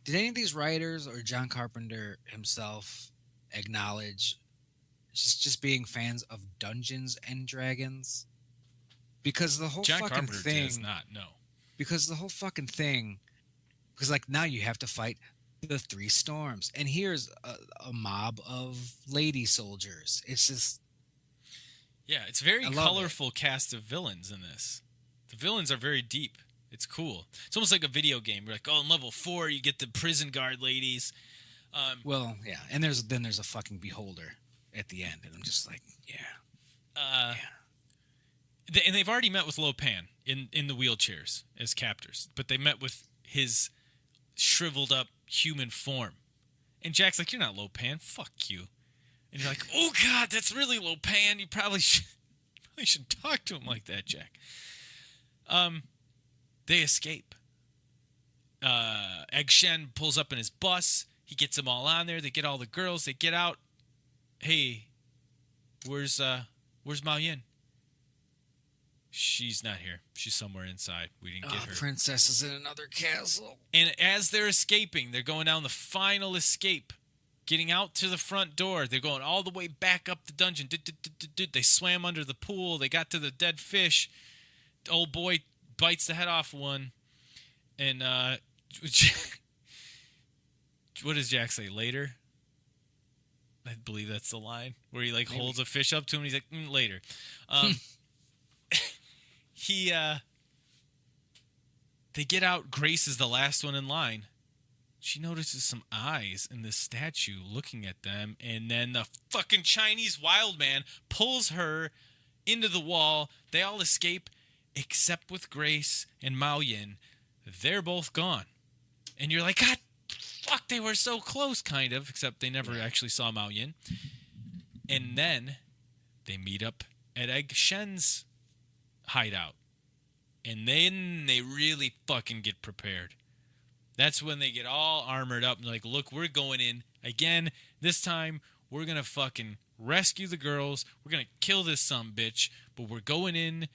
Did any of these writers or John Carpenter himself acknowledge just being fans of Dungeons and Dragons? Because the whole John fucking Carpenter thing does not know. Because the whole fucking thing, because like now you have to fight the three storms, and here's a mob of lady soldiers. It's just, Yeah, it's very I love it. colorful cast of villains in this. The villains are very deep. It's cool. It's almost like a video game. You're like, oh, in level 4, you get the prison guard ladies. Well, yeah, and there's a fucking beholder at the end, and I'm just like, yeah, Uh, yeah. and they've already met with Lopan in the wheelchairs as captors, but they met with his shriveled up human form. And Jack's like, you're not Lopan. Fuck you. And you're like, oh, God, that's really Lopan. You probably should talk to him like that, Jack. They escape. Egg Shen pulls up in his bus. He gets them all on there. They get all the girls. They get out. Hey, where's Mao Yin? She's not here. She's somewhere inside. We didn't get her. Princess is in another castle. And as they're escaping, they're going down the final escape, getting out to the front door. They're going all the way back up the dungeon. They swam under the pool. They got to the dead fish. The old boy bites the head off one. And what does Jack say? Later? I believe that's the line where he like holds a fish up to him. And he's like, later. They get out. Grace is the last one in line. She notices some eyes in this statue looking at them, and then the fucking Chinese wild man pulls her into the wall. They all escape, except with Grace and Mao Yin. They're both gone. And you're like, God, fuck, they were so close, kind of, except they never actually saw Mao Yin. And then they meet up at Egg Shen's hideout. And then they really fucking get prepared. That's when they get all armored up and like, look, we're going in again. This time, we're going to fucking rescue the girls. We're going to kill this sumbitch, but we're going in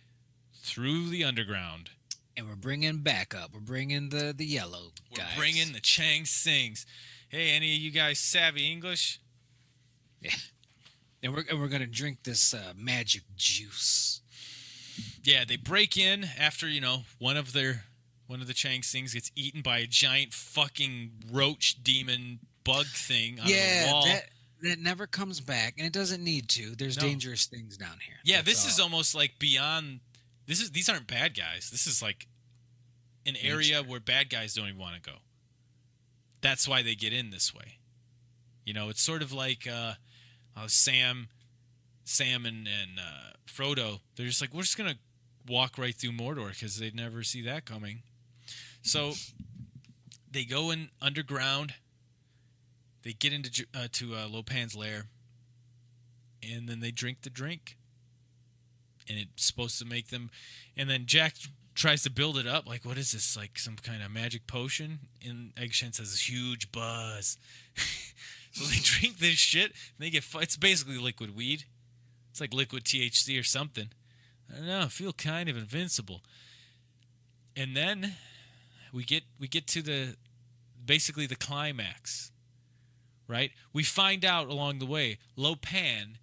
through the underground. And we're bringing backup. We're bringing the yellow guys. We're bringing the Chang Sings. Hey, any of you guys savvy English? Yeah. And we're going to drink this magic juice. Yeah, they break in after, one of the Chang Sings gets eaten by a giant fucking roach demon bug thing on the wall. That never comes back, and it doesn't need to. There's dangerous things down here. Yeah, this is almost like beyond. These aren't bad guys. This is like an area where bad guys don't even want to go. That's why they get in this way. It's sort of like Sam and Frodo. They're just like, we're just gonna walk right through Mordor because they'd never see that coming. So they go in underground. They get into to Lopan's lair, and then they drink the drink. And it's supposed to make them. And then Jack tries to build it up. Like, what is this? Like some kind of magic potion? And Egg Shen says, huge buzz. So they drink this shit. And they get. It's basically liquid weed. It's like liquid THC or something. I don't know. I feel kind of invincible. And then we get to basically the climax. Right? We find out along the way, Lopan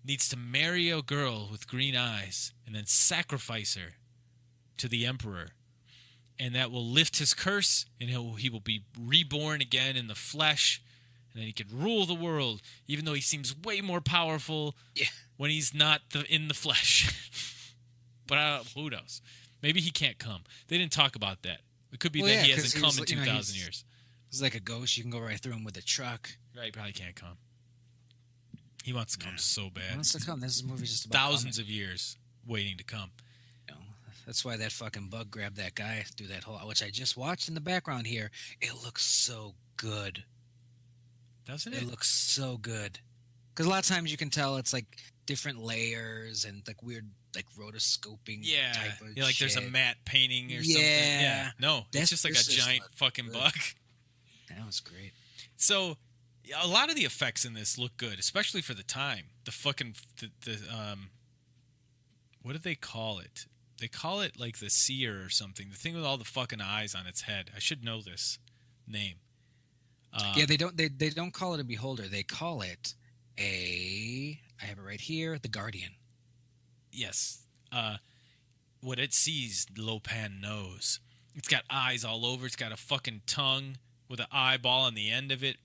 needs to marry a girl with green eyes and then sacrifice her to the Emperor. And that will lift his curse, and he will be reborn again in the flesh, and then he can rule the world, even though he seems way more powerful when he's not in the flesh. But who knows? Maybe he can't come. They didn't talk about that. It could be that he hasn't come in 2,000 years. He's like a ghost. You can go right through him with a truck. Right, he probably can't come. He wants to come so bad. He wants to come. This movie's just about thousands of years waiting to come. That's why that fucking bug grabbed that guy through that hole, which I just watched in the background here. It looks so good. Doesn't it? It looks so good. Because a lot of times you can tell it's like different layers and like weird like rotoscoping type of like shit. there's a matte painting or something. Yeah. No, it's just like a giant fucking bug. That was great. So a lot of the effects in this look good, especially for the time. The fucking what do they call it? They call it like the seer or something. The thing with all the fucking eyes on its head. I should know this name. They don't call it a beholder. They call it I have it right here, the Guardian. Yes. What it sees, Lopan knows. It's got eyes all over. It's got a fucking tongue with an eyeball on the end of it.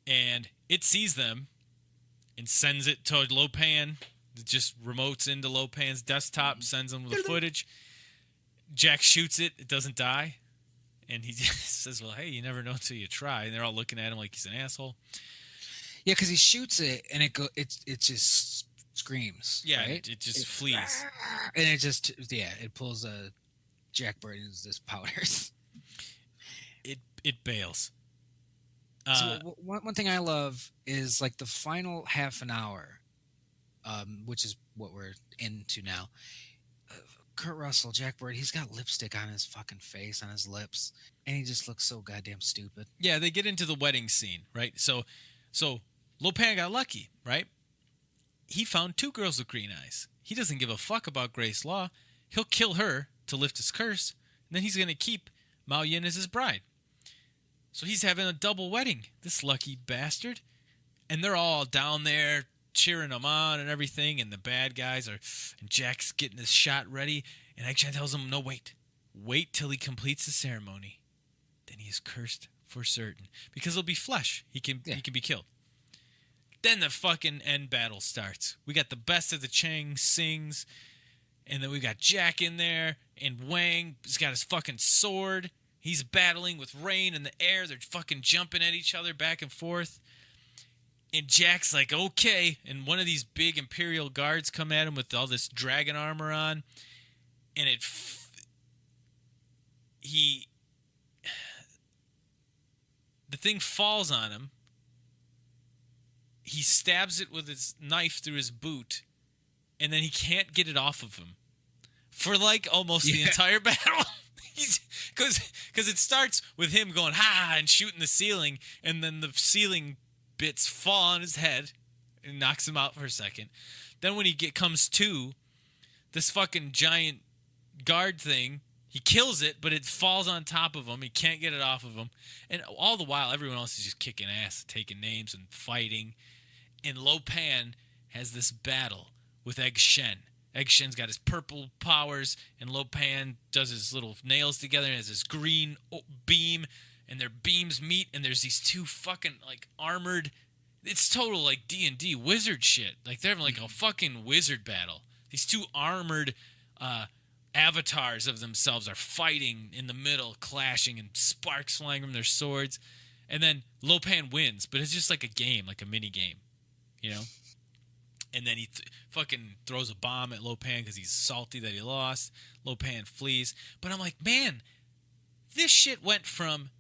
And it sees them and sends it to Lopan. It just remotes into Lopan's desktop, sends them the footage. Jack shoots it. It doesn't die. And he just says, well, hey, you never know until you try. And they're all looking at him like he's an asshole. Yeah, because he shoots it and it just screams. Yeah, right? it just flees. And it pulls Jack Burton's this powders. It bails. So one thing I love is like the final half an hour, which is what we're into now. Kurt Russell, Jack Burton, he's got lipstick on his fucking face, on his lips, and he just looks so goddamn stupid. Yeah, they get into the wedding scene, right? So Lopan got lucky, right? He found 2 girls with green eyes. He doesn't give a fuck about Grace Law. He'll kill her to lift his curse, and then he's going to keep Mao Yin as his bride. So he's having a double wedding, this lucky bastard. And they're all down there cheering him on and everything, and the bad guys are, and Jack's getting his shot ready, and Egg Shen tells him, no, wait till he completes the ceremony. Then he is cursed for certain. Because he'll be flesh. He can be killed. Then the fucking end battle starts. We got the best of the Chang sings, and then we got Jack in there, and Wang has got his fucking sword. He's battling with Rain in the air. They're fucking jumping at each other back and forth. And Jack's like, okay. And one of these big Imperial guards come at him with all this dragon armor on. And the thing falls on him. He stabs it with his knife through his boot. And then he can't get it off of him. For like almost the entire battle. Because it starts with him going, ha, and shooting the ceiling, and then the ceiling bits fall on his head and knocks him out for a second. Then when he comes to, this fucking giant guard thing, he kills it, but it falls on top of him. He can't get it off of him. And all the while, everyone else is just kicking ass, taking names, and fighting. And Lopan has this battle with Egg Shen. Egg Shen's got his purple powers, and Lopan does his little nails together and has this green beam, and their beams meet, and there's these 2 fucking, like, armored... It's total, like, D&D wizard shit. Like, they're having, like, a fucking wizard battle. These 2 armored avatars of themselves are fighting in the middle, clashing, and sparks flying from their swords. And then Lopan wins, but it's just like a game, like a mini game, you know? And then he fucking throws a bomb at Lopan because he's salty that he lost. Lopan flees. But I'm like, man, this shit went from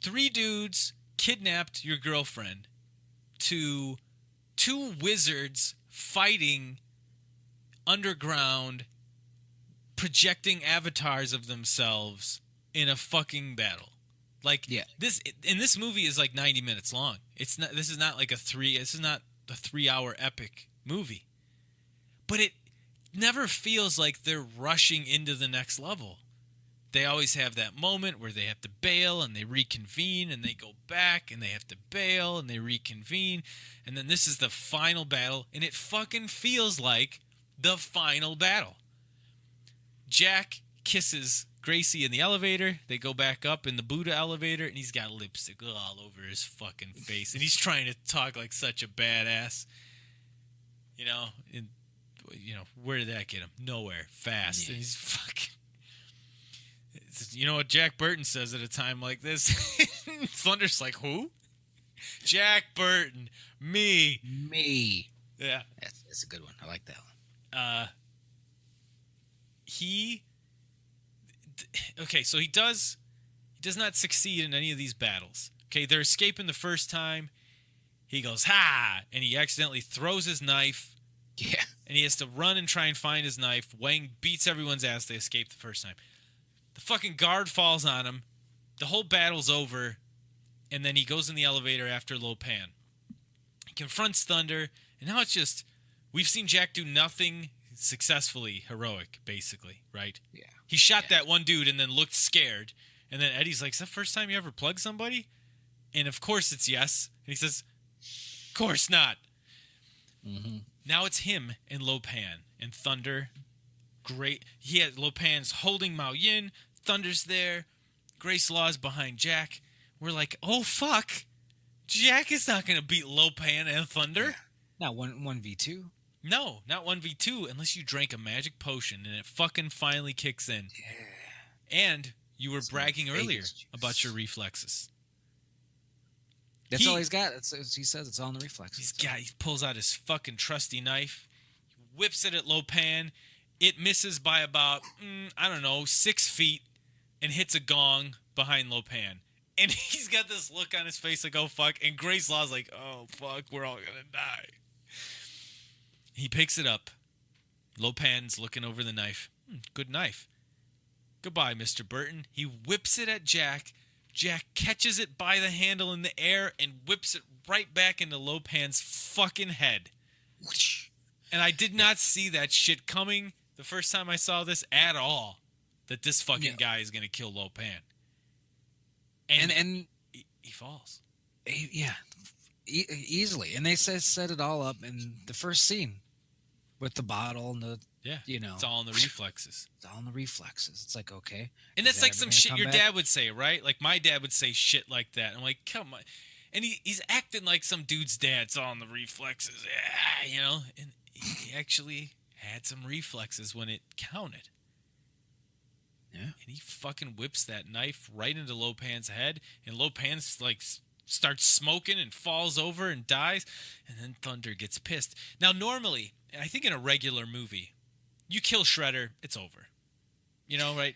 3 dudes kidnapped your girlfriend to 2 wizards fighting underground, projecting avatars of themselves in a fucking battle. Like, this movie is like 90 minutes long. This is not a 3-hour epic movie. But it never feels like they're rushing into the next level. They always have that moment where they have to bail and they reconvene and they go back and they have to bail and they reconvene. And then this is the final battle, and it fucking feels like the final battle. Jack kisses Gracie in the elevator. They go back up in the Buddha elevator, and he's got lipstick all over his fucking face. And he's trying to talk like such a badass. You know, where did that get him? Nowhere. Fast. And he's fucking... You know what Jack Burton says at a time like this? Thunder's like, who? Jack Burton. Me. Yeah. That's a good one. I like that one. So he does not succeed in any of these battles. Okay, they're escaping the first time. He goes, ha! And he accidentally throws his knife. Yeah. And he has to run and try and find his knife. Wang beats everyone's ass. They escape the first time. The fucking guard falls on him. The whole battle's over. And then he goes in the elevator after Lopan. He confronts Thunder. And now it's just... We've seen Jack do nothing successfully heroic, basically, right? Yeah. He shot that one dude and then looked scared. And then Eddie's like, is that the first time you ever plugged somebody? And of course it's yes. And he says, of course not. Mm-hmm. Now it's him and Lopan. And Thunder... Great. Lopan's holding Mao Yin. Thunder's there. Grace Law's behind Jack. we're like, oh fuck, Jack is not gonna beat Lopan and Thunder. Yeah. Not 1v2. No, not 1v2 unless you drank a magic potion and it fucking finally kicks in. Yeah. And you were bragging earlier about your reflexes. That's all he's got. He says it's all in the reflexes. He pulls out his fucking trusty knife, whips it at Lopan. It misses by about, 6 feet and hits a gong behind Lopan. And he's got this look on his face like, oh, fuck. And Grace Law's like, oh, fuck, we're all going to die. He picks it up. Lopan's looking over the knife. Good knife. Goodbye, Mr. Burton. He whips it at Jack. Jack catches it by the handle in the air and whips it right back into Lopan's fucking head. And I did not see that shit coming the first time I saw this at all. That this fucking guy is going to kill Lopan. And he falls. Easily. And they set it all up in the first scene with the bottle and the, it's all in the reflexes. It's all in the reflexes. It's like, okay. And that's like some shit your dad would say, right? Like my dad would say shit like that. I'm like, come on. And he's acting like some dude's dad. It's all in the reflexes. Yeah, and he actually had some reflexes when it counted. Yeah. And he fucking whips that knife right into Lopan's head, and Lopan's like starts smoking and falls over and dies, and then Thunder gets pissed. Now, normally, I think in a regular movie, you kill Shredder, it's over. Right?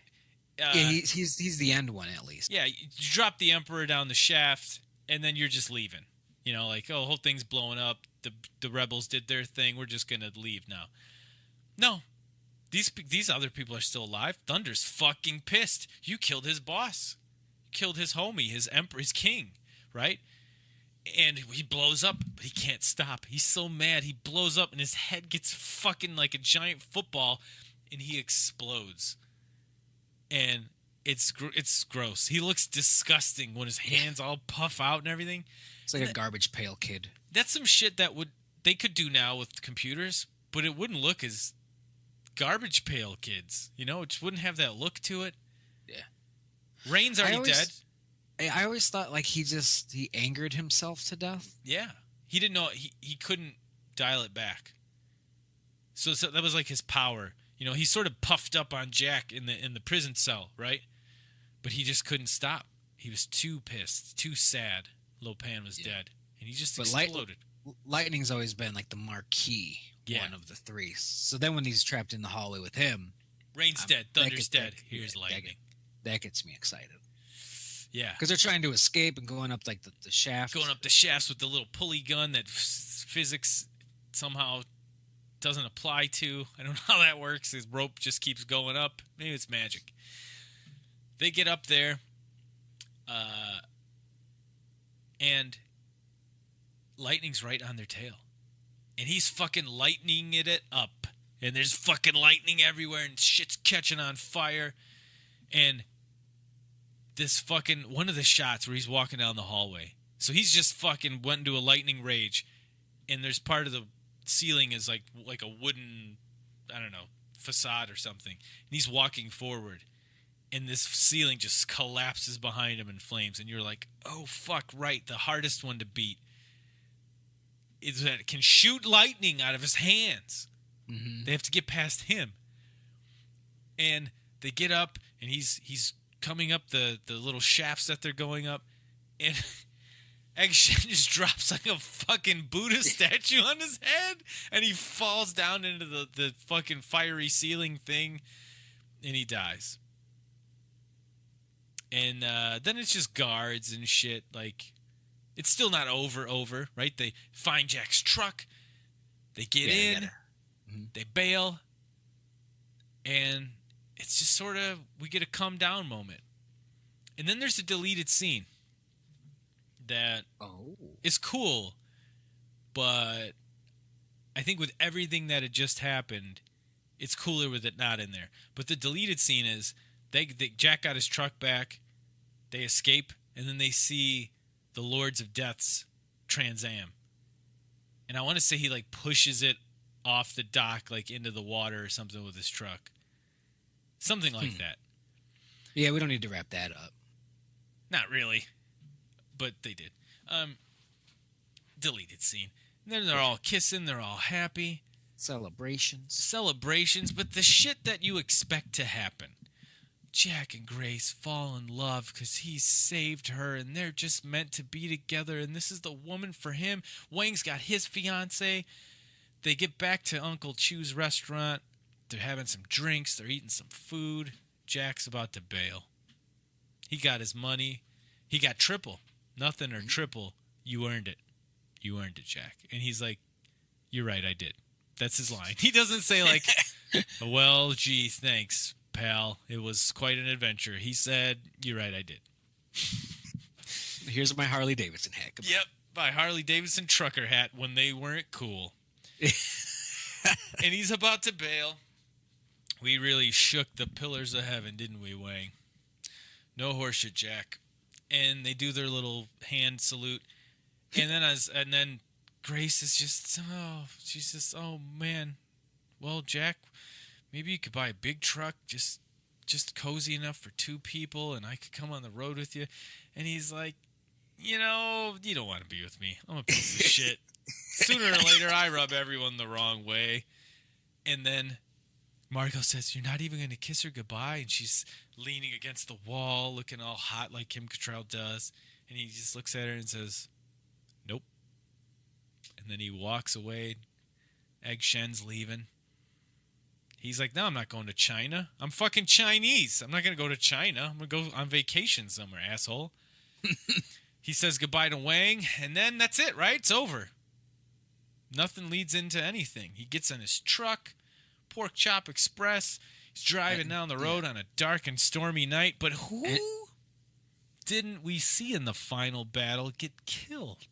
He's the end one at least. Yeah, you drop the Emperor down the shaft, and then you're just leaving. Like, oh, the whole thing's blowing up. The rebels did their thing. We're just gonna leave now. No. These other people are still alive. Thunder's fucking pissed. You killed his boss. You killed his homie, his emperor, his king, right? And he blows up, but he can't stop. He's so mad. He blows up, and his head gets fucking like a giant football, and he explodes. And it's gross. He looks disgusting when his hands all puff out and everything. It's like a garbage pail kid. That's some shit that they could do now with computers, but it wouldn't look as garbage pail kids. It just wouldn't have that look to it. Yeah. Rain's already dead. I always thought like he angered himself to death. Yeah. He didn't know he couldn't dial it back. So that was like his power. He sort of puffed up on Jack in the prison cell, right? But he just couldn't stop. He was too pissed, too sad. Lopan was dead, and he just exploded. Lightning's always been like the marquee one of the three. So then when he's trapped in the hallway with him, Rain's dead, Thunder's dead. Here's Lightning. That gets me excited. Yeah, because they're trying to escape and going up like the shaft. Going up the shafts with the little pulley gun that physics somehow doesn't apply to. I don't know how that works. His rope just keeps going up. Maybe it's magic. They get up there, and Lightning's right on their tail. And he's fucking lightning it up. And there's fucking lightning everywhere, and shit's catching on fire. And this fucking, one of the shots where he's walking down the hallway. So he's just fucking went into a lightning rage. And there's part of the ceiling is like a wooden, facade or something. And he's walking forward. And this ceiling just collapses behind him in flames. And you're like, oh, fuck, right. The hardest one to beat is that it can shoot lightning out of his hands. Mm-hmm. They have to get past him. And they get up, and he's coming up the little shafts that they're going up. And Eggshen just drops like a fucking Buddha statue on his head. And he falls down into the fucking fiery ceiling thing. And he dies. And then it's just guards and shit. Like, it's still not over, right? They find Jack's truck. They get in. They bail. And it's just sort of, we get a come down moment. And then there's a deleted scene that is cool. But I think with everything that had just happened, it's cooler with it not in there. But the deleted scene is, Jack got his truck back, they escape, and then they see the Lords of Death's Trans Am. And I want to say he like pushes it off the dock like into the water or something with his truck. Something like that. Yeah, we don't need to wrap that up. Not really. but they did. Deleted scene. And then they're all kissing. They're all happy. Celebrations, but the shit that you expect to happen. Jack and Grace fall in love because he saved her, and they're just meant to be together, and this is the woman for him. Wang's got his fiance. They get back to Uncle Chu's restaurant. They're having some drinks. They're eating some food. Jack's about to bail. He got his money. He got triple. Nothing or triple. You earned it. You earned it, Jack. And he's like, you're right, I did. That's his line. He doesn't say like, well, gee, thanks, pal. It was quite an adventure. He said, you're right, I did. Here's my Harley Davidson hat. Goodbye. Yep, my Harley Davidson trucker hat when they weren't cool. And he's about to bail. We really shook the pillars of heaven, didn't we, Wang? No horseshit, Jack. And they do their little hand salute. And then Grace is just, she's just, oh, man. Well, Jack, maybe you could buy a big truck, just cozy enough for two people, and I could come on the road with you. And he's like, you don't want to be with me. I'm a piece of shit. Sooner or later, I rub everyone the wrong way. And then Margot says, you're not even going to kiss her goodbye? And she's leaning against the wall, looking all hot like Kim Cattrall does. And he just looks at her and says, nope. And then he walks away. Egg Shen's leaving. He's like, no, I'm not going to China. I'm fucking Chinese. I'm not going to go to China. I'm going to go on vacation somewhere, asshole. He says goodbye to Wang, and then that's it, right? It's over. Nothing leads into anything. He gets in his truck, Pork Chop Express. He's driving down the road on a dark and stormy night. But who didn't we see in the final battle get killed?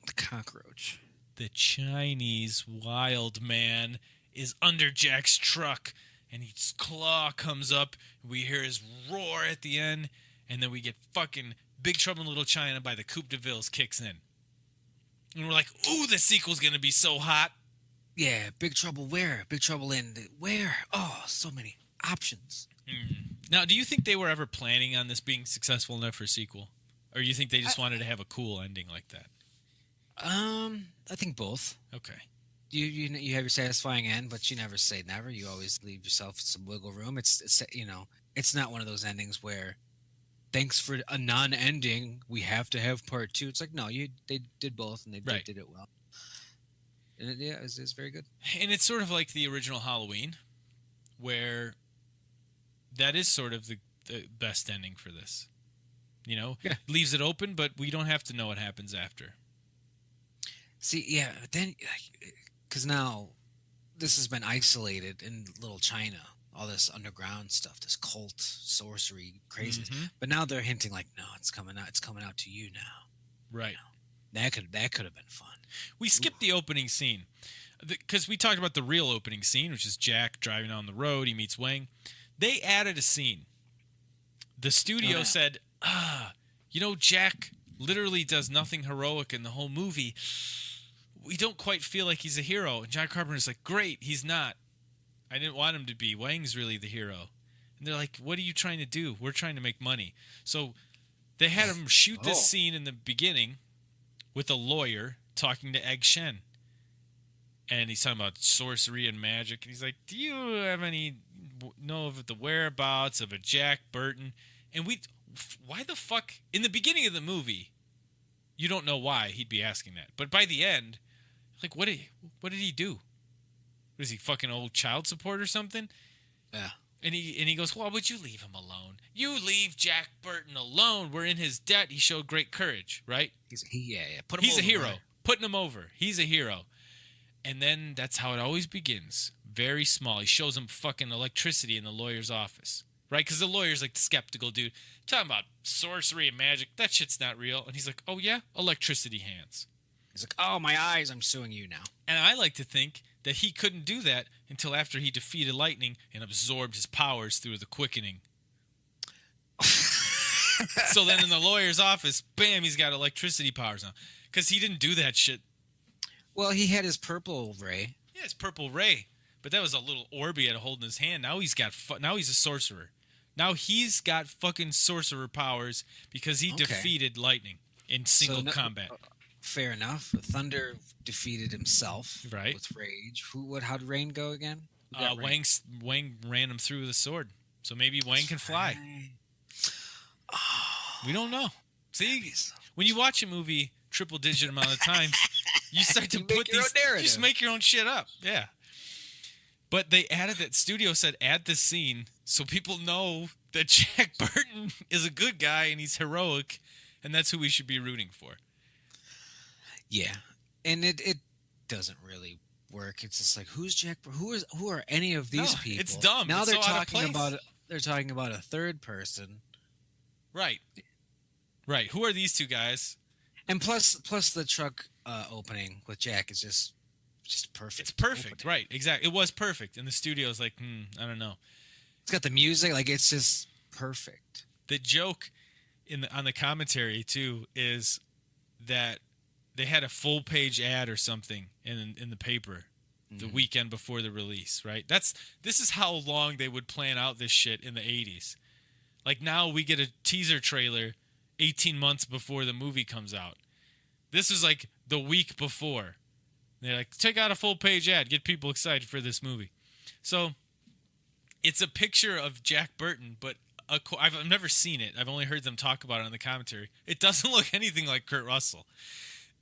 The cockroach. The Chinese wild man is under Jack's truck, and his claw comes up. We hear his roar at the end, and then we get fucking Big Trouble in Little China by the Coupe de Villes kicks in. And we're like, ooh, the sequel's going to be so hot. Yeah, Big Trouble where? Big Trouble in where? Oh, so many options. Now, do you think they were ever planning on this being successful enough for a sequel? Or you think they just wanted to have a cool ending like that? I think both. Okay. You have your satisfying end, but you never say never. You always leave yourself some wiggle room. It's it's not one of those endings where, thanks for a non-ending, we have to have part two. It's like, no, they did both, and they did it well. And it's very good. And it's sort of like the original Halloween, where that is sort of the best ending for this. Leaves it open, but we don't have to know what happens after. See, yeah, then, because now this has been isolated in Little China, all this underground stuff, this cult, sorcery, craziness. Mm-hmm. But now they're hinting like, no, it's coming out to you now. Right. That could have been fun. We skipped the opening scene because we talked about the real opening scene, which is Jack driving on the road. He meets Wang. They added a scene. The studio said, Jack literally does nothing heroic in the whole movie. We don't quite feel like he's a hero. And John Carpenter's like, great, he's not. I didn't want him to be. Wang's really the hero. And they're like, what are you trying to do? We're trying to make money. So they had him shoot this scene in the beginning with a lawyer talking to Egg Shen. And he's talking about sorcery and magic. And he's like, do you have any know of the whereabouts of a Jack Burton? And why the fuck? In the beginning of the movie, you don't know why he'd be asking that. But by the end, like, what did he do? Was he fucking old child support or something? Yeah. And he goes, why would you leave him alone? You leave Jack Burton alone. We're in his debt. He showed great courage, right? He's a hero. Right? Putting him over. He's a hero. And then that's how it always begins. Very small. He shows him fucking electricity in the lawyer's office, right? Because the lawyer's like the skeptical dude. Talking about sorcery and magic. That shit's not real. And he's like, oh yeah? Electricity hands. He's like, oh, my eyes. I'm suing you now. And I like to think that he couldn't do that until after he defeated lightning and absorbed his powers through the quickening. So then in the lawyer's office, bam, he's got electricity powers now. Because he didn't do that shit. Well, he had his purple ray. Yeah, his purple ray. But that was a little orb he had holding his hand. Now he's a sorcerer. Now he's got fucking sorcerer powers because he Okay. defeated lightning in single no- combat. Fair enough. Thunder defeated himself Right. with rage. How'd Rain go again? Who got Rain? Wang ran him through with a sword, so maybe Wang can fly. Right. Oh, We don't know. See, that'd be so- when you watch a movie triple digit amount of times, you start to You make put your own these. You narrative. just make your own shit up. Yeah. But they added that studio said add this scene so people know that Jack Burton is a good guy and he's heroic, and that's who we should be rooting for. Yeah, and it doesn't really work. It's just like who are any of these No, people? it's dumb. Now It's they're so out of talking place. about a third person, Right. Right. Who are these two guys? and plus the truck opening with Jack is just perfect. It's perfect. opening. Right. Exactly. It was perfect. And the studio's like, I don't know. It's got the music, like it's just perfect. The joke on the commentary too is that they had a full page ad or something in the paper the weekend before the release, right? This is how long they would plan out this shit in the 80s. Like now we get a teaser trailer 18 months before the movie comes out. This is like the week before. They're like, take out a full page ad, get people excited for this movie. So it's a picture of Jack Burton, but I've never seen it. I've only heard them talk about it on the commentary. It doesn't look anything like Kurt Russell.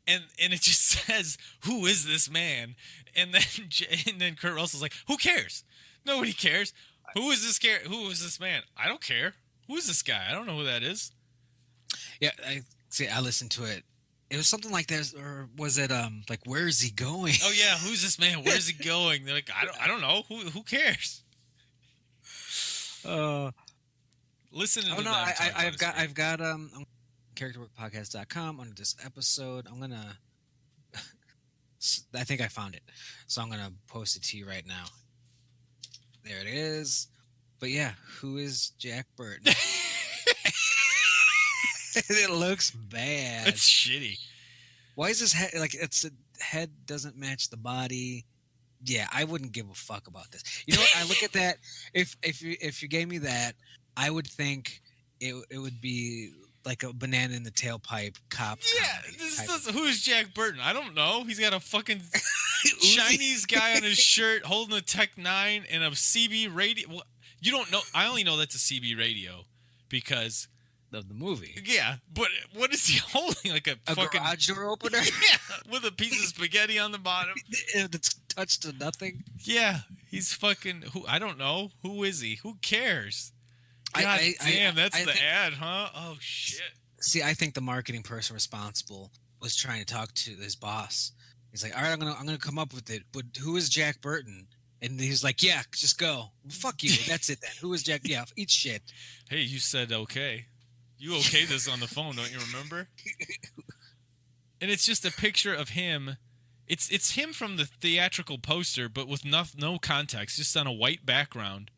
And it just says, who is this man? And then Kurt Russell's like, who cares? Nobody cares. Who is this man? I don't care. Who is this guy? I don't know who that is. Yeah, I listened to it. It was something like this, or was it like where is he going? Oh yeah, who's this man? Where's he going? They're like, I don't know. Who cares? Listen to Oh them. no, talk about I've this got movie. I've got characterworkpodcast.com under this episode. I'm gonna I think I found it, so I'm gonna post it to you right now. There it is. But yeah, who is Jack Burton? It looks bad. It's shitty. Why is his head like it's the head doesn't match the body? Yeah, I wouldn't give a fuck about this. You know what? I look at that. If you gave me that, I would think it would be like a banana in the tailpipe cop. Yeah, who is Jack Burton? I don't know. He's got a fucking Chinese guy on his shirt holding a Tech 9 and a CB radio. Well, you don't know. I only know that's a CB radio because of the movie. Yeah, but what is he holding? Like a fucking garage door opener? Yeah, with a piece of spaghetti on the bottom. That's touched to nothing. Yeah, he's fucking. I don't know. Who is he? Who cares? God damn, that's the ad, huh? Oh shit. See, I think the marketing person responsible was trying to talk to his boss. He's like, "All right, I'm gonna come up with it, but who is Jack Burton?" And he's like, "Yeah, just go. Well, fuck you. That's it then. Who is Jack? Yeah, eat shit." Hey, you said okay. You okayed this on the phone, don't you remember? And it's just a picture of him. It's him from the theatrical poster, but with no context, just on a white background.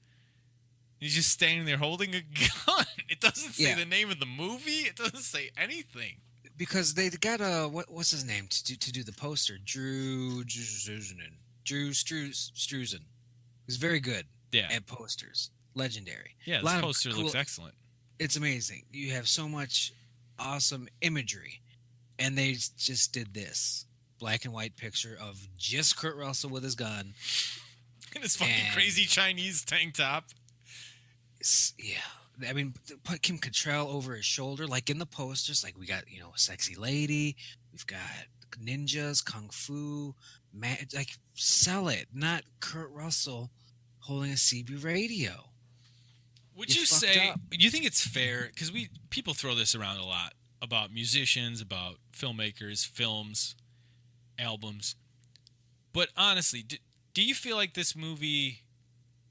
He's just standing there holding a gun. It doesn't say the name of the movie. It doesn't say anything. Because they got what's his name to do the poster? Drew Struzan. He's very good at posters. Legendary. Yeah, this poster looks excellent. It's amazing. You have so much awesome imagery. And they just did this black and white picture of just Kurt Russell with his gun. And his fucking crazy Chinese tank top. Yeah. I mean, put Kim Cattrall over his shoulder, like in the posters. Like we got, a sexy lady. We've got ninjas, kung fu. Like, sell it. Not Kurt Russell holding a CB radio. Would you say, you think it's fair, because people throw this around a lot, about musicians, about filmmakers, films, albums. But honestly, do you feel like this movie,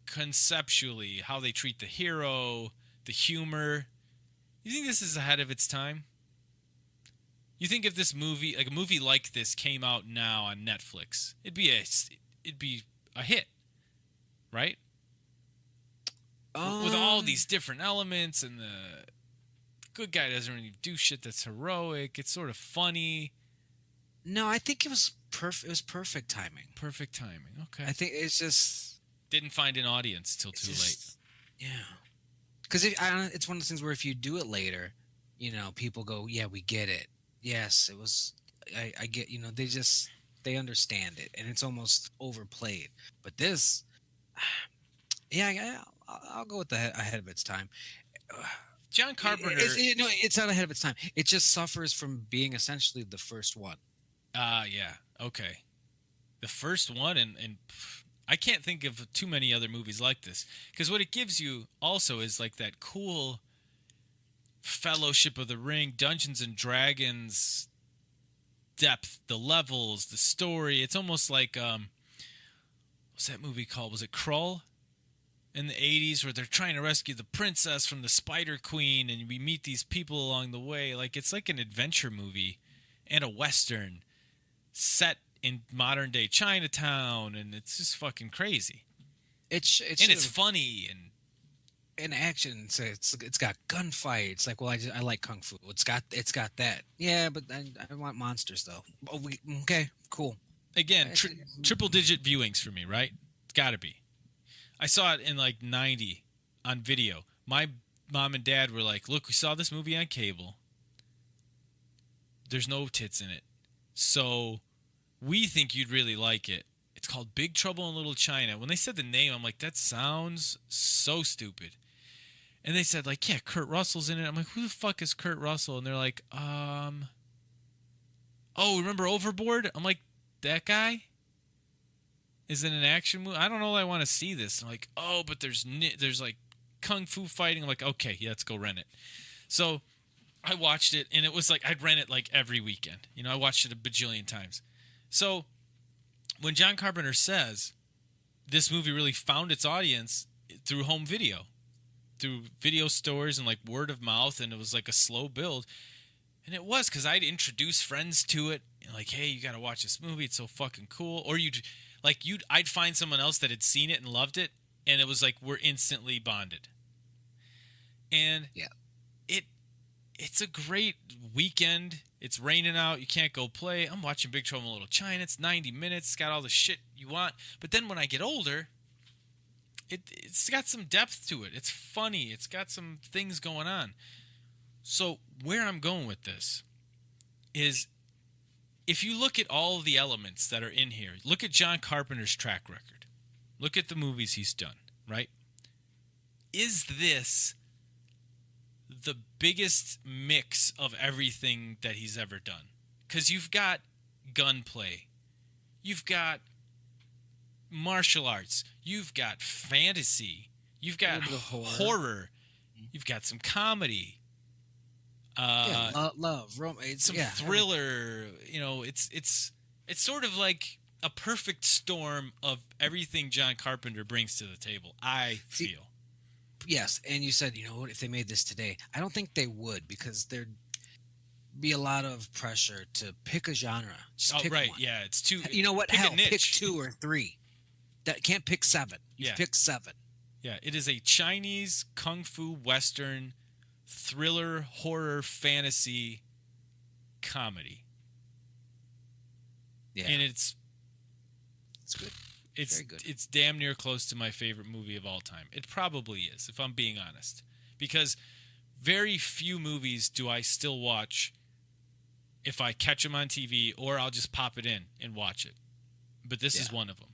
conceptually, how they treat the hero, the humor, you think this is ahead of its time? You think if this movie, like a movie like this came out now on Netflix, it'd be a hit, right? With all these different elements, and the good guy doesn't really do shit that's heroic. It's sort of funny. No, I think it was perfect. It was perfect timing. Perfect timing. Okay. I think it's just didn't find an audience till too late. Yeah. Because it's one of those things where if you do it later, people go, "Yeah, we get it. Yes, it was. I get. They understand it, and it's almost overplayed. But this, yeah, I'll go with ahead of its time. John Carpenter. It's not ahead of its time. It just suffers from being essentially the first one. Yeah. Okay. The first one, and I can't think of too many other movies like this, because what it gives you also is like that cool Fellowship of the Ring, Dungeons and Dragons depth, the levels, the story. It's almost like what's that movie called? Was it Krull? In the 80s, where they're trying to rescue the princess from the Spider Queen, and we meet these people along the way. Like, it's like an adventure movie and a Western set in modern day Chinatown, and it's just fucking crazy. It's funny and action. So it's got gunfight. It's like, well, I like kung fu. It's got that. Yeah, but I want monsters though. Oh, okay, cool. Again, triple digit viewings for me, right? It's got to be. I saw it in like 90 on video. My mom and dad were like, "Look, we saw this movie on cable. There's no tits in it, so we think you'd really like it. It's called Big Trouble in Little China." When they said the name, I'm like, that sounds so stupid. And they said, like, yeah, Kurt Russell's in it. I'm like, who the fuck is Kurt Russell? And they're like, oh, remember Overboard? I'm like, that guy? Is it an action movie? I don't know. I want to see this. I'm like, oh, but there's like kung fu fighting. I'm like, okay, yeah, let's go rent it. So I watched it, and it was like I'd rent it like every weekend. I watched it a bajillion times. So when John Carpenter says this movie really found its audience through home video, through video stores and like word of mouth, and it was like a slow build, and it was because I'd introduce friends to it, like, hey, you got to watch this movie. It's so fucking cool. Or I'd find someone else that had seen it and loved it, and it was like we're instantly bonded. And yeah, it's a great weekend. It's raining out. You can't go play. I'm watching Big Trouble in Little China. It's 90 minutes. It's got all the shit you want. But then when I get older, it's got some depth to it. It's funny. It's got some things going on. So where I'm going with this is, if you look at all of the elements that are in here, look at John Carpenter's track record. Look at the movies he's done, right? Is this the biggest mix of everything that he's ever done? Because you've got gunplay, you've got martial arts, you've got fantasy, you've got horror, you've got some comedy, love, romance, some thriller. It's sort of like a perfect storm of everything John Carpenter brings to the table, I feel. Yes, and you said, what, if they made this today, I don't think they would, because there'd be a lot of pressure to pick a genre. Just pick one. Yeah, it's too. You know what? Hell, pick 2 or 3. That can't pick 7. Pick 7. Yeah, it is a Chinese kung fu western thriller, horror, fantasy comedy. Yeah, and it's good. It's very good. It's damn near close to my favorite movie of all time. It probably is, if I'm being honest, because very few movies do I still watch if I catch them on TV, or I'll just pop it in and watch it. But this is one of them.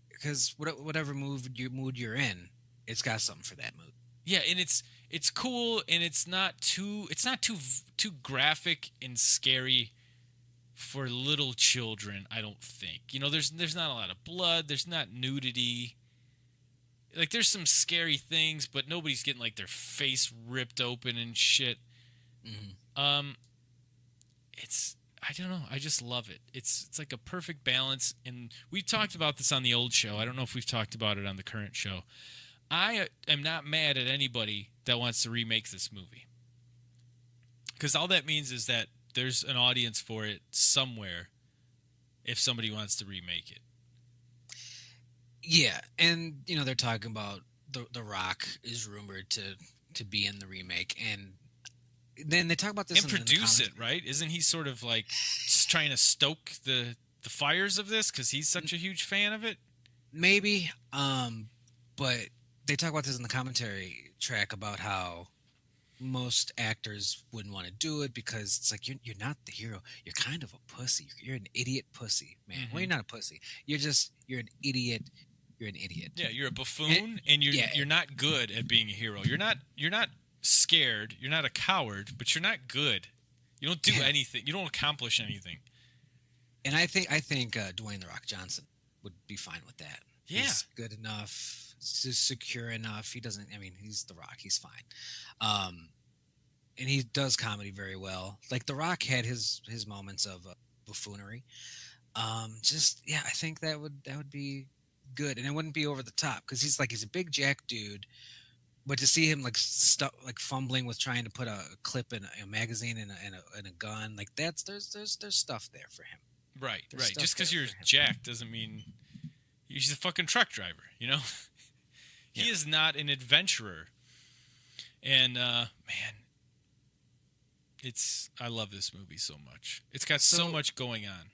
Because whatever mood you're in, it's got something for that mood. Yeah, and it's cool, and it's not too graphic and scary for little children, I don't think. There's not a lot of blood, there's not nudity. Like, there's some scary things, but nobody's getting like their face ripped open and shit. Mm-hmm. I don't know, I just love it. It's like a perfect balance, and we've talked about this on the old show. I don't know if we've talked about it on the current show. I am not mad at anybody that wants to remake this movie, because all that means is that there's an audience for it somewhere if somebody wants to remake it. Yeah, and they're talking about the Rock is rumored to be in the remake, and then they talk about this and produce it, right? Isn't he sort of like trying to stoke the fires of this because he's such a huge fan of it? Maybe, but they talk about this in the commentary track about how most actors wouldn't want to do it because it's like you're not the hero. You're kind of a pussy. You're an idiot pussy, man. Well, Hmm. you're not a pussy. You're an idiot. You're an idiot. Yeah, you're a And, buffoon, and yeah, you're not good at being a hero. You're not scared. You're not a coward, but you're not good. You don't do yeah. anything. You don't accomplish anything. And I think Dwayne the Rock Johnson would be fine with that. Yeah. He's good enough, secure enough. He doesn't. I mean, he's the Rock. He's fine. Um, and he does comedy very well. Like the Rock had his moments of buffoonery. Just yeah, I think that would be good, and it wouldn't be over the top because he's a big jack dude. But to see him like like fumbling with trying to put a clip in a magazine and a gun, like there's stuff there for him. Right, There's right. stuff Just because there you're for him. jacked doesn't mean he's a fucking truck driver. You know, he Yeah. is not an adventurer. And man, I love this movie so much. It's got so So much going on.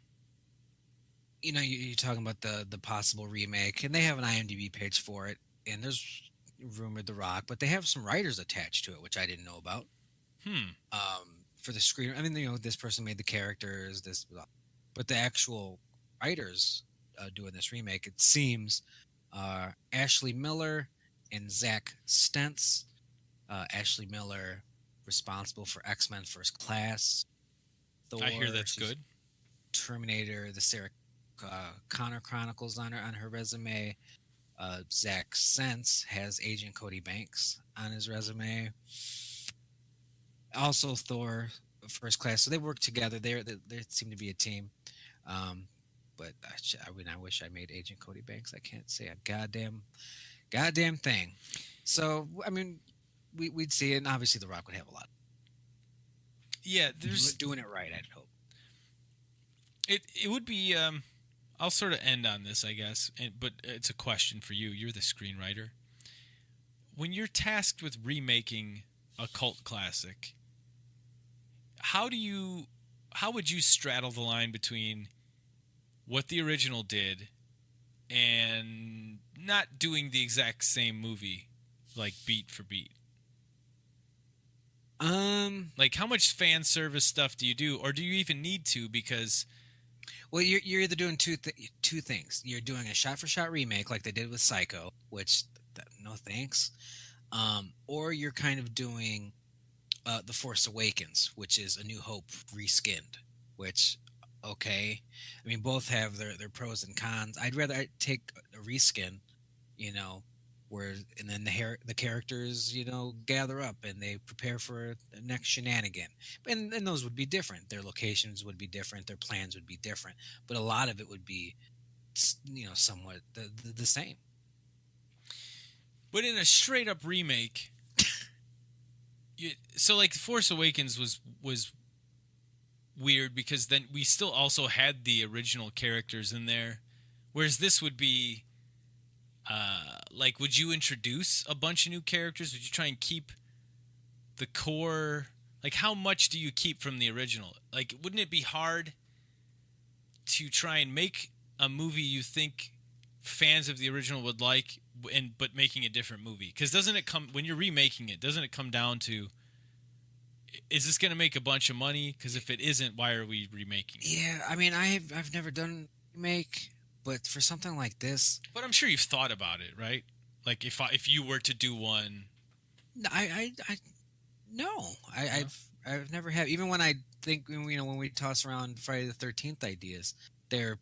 you're talking about the possible remake, and they have an IMDb page for it, and there's rumored The Rock, but they have some writers attached to it, which I didn't know about. Hmm. For the screen, I mean, this person made the characters, this, blah. But the actual writers doing this remake, it seems, are Ashley Miller and Zach Stentz. Ashley Miller, responsible for X-Men First Class, Thor. I hear that's she's good. Terminator, the Sarah Connor Chronicles on her resume. Zach Sense has Agent Cody Banks on his resume. Also, Thor First Class. So they work together. They seem to be a team. But I wish I made Agent Cody Banks. I can't say a goddamn thing. So I mean, we'd see it, and obviously The Rock would have a lot. Yeah, there's Doing it right, I'd hope. it would be. I'll sort of end on this, I guess, but it's a question for you. You're the screenwriter. When you're tasked with remaking a cult classic, how would you straddle the line between what the original did and not doing the exact same movie, like beat for beat? Like, how much fan service stuff do you do, or do you even need to? Because Well, you're either doing two things. You're doing a shot for shot remake like they did with Psycho, which no thanks. Or you're kind of doing The Force Awakens, which is A New Hope reskinned. Which, okay, I mean both have their pros and cons. I'd rather take a reskin, you know, where and then the characters gather up and they prepare for the next shenanigan, and those would be different. Their locations would be different, their plans would be different, but a lot of it would be somewhat the same. But in a straight up remake, so like Force Awakens was weird because then we still also had the original characters in there, whereas this would be like, would you introduce a bunch of new characters? Would you try and keep the core? Like, how much do you keep from the original? Like, wouldn't it be hard to try and make a movie you think fans of the original would like, but making a different movie? Because doesn't it come when you're remaking it? Doesn't it come down to, is this going to make a bunch of money? Because if it isn't, why are we remaking it? Yeah, I mean, I've never done remake, but for something like this, But I'm sure you've thought about it, right? Like, if you were to do one, I no, I've never have. Even when I think when we toss around Friday the 13th ideas, they're